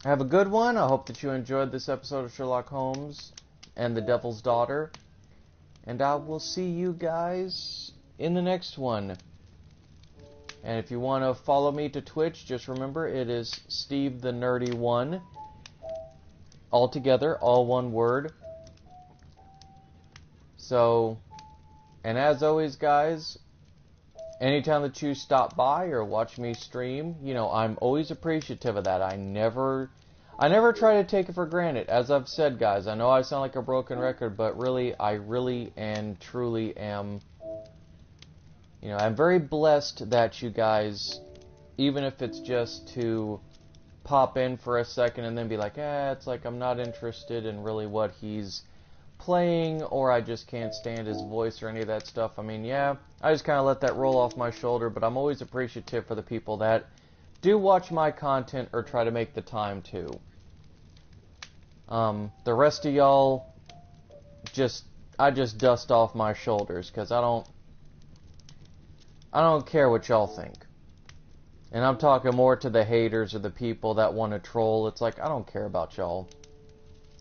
have a good one. I hope that you enjoyed this episode of Sherlock Holmes and the Devil's Daughter. And I will see you guys in the next one. And if you want to follow me to Twitch, just remember it is Steve the Nerdy One. All together, all one word. So, and as always, guys, anytime that you stop by or watch me stream, you know, I'm always appreciative of that. I never try to take it for granted. As I've said, guys, I know I sound like a broken record, but really, I really and truly am... You know, I'm very blessed that you guys, even if it's just to pop in for a second and then be like, it's like I'm not interested in really what he's playing, or I just can't stand his voice or any of that stuff. I mean, yeah, I just kind of let that roll off my shoulder, but I'm always appreciative for the people that do watch my content or try to make the time to. The rest of y'all, I just dust off my shoulders, because I don't care what y'all think. And I'm talking more to the haters or the people that want to troll. It's like, I don't care about y'all.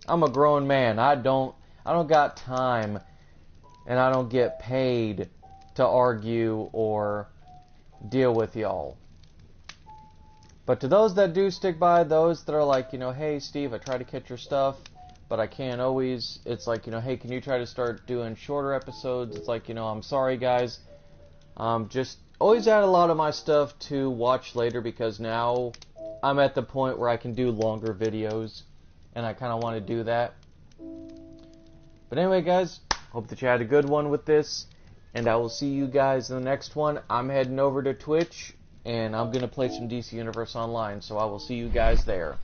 I'm a grown man. I don't got time, and I don't get paid to argue or deal with y'all. But to those that do stick by, those that are like, you know, hey Steve, I try to catch your stuff, but I can't always. It's like, you know, hey, can you try to start doing shorter episodes? It's like, you know, I'm sorry guys. Just always add a lot of my stuff to watch later, because now I'm at the point where I can do longer videos, and I kind of want to do that. But anyway, guys, hope that you had a good one with this, and I will see you guys in the next one. I'm heading over to Twitch, and I'm going to play some DC Universe Online, so I will see you guys there.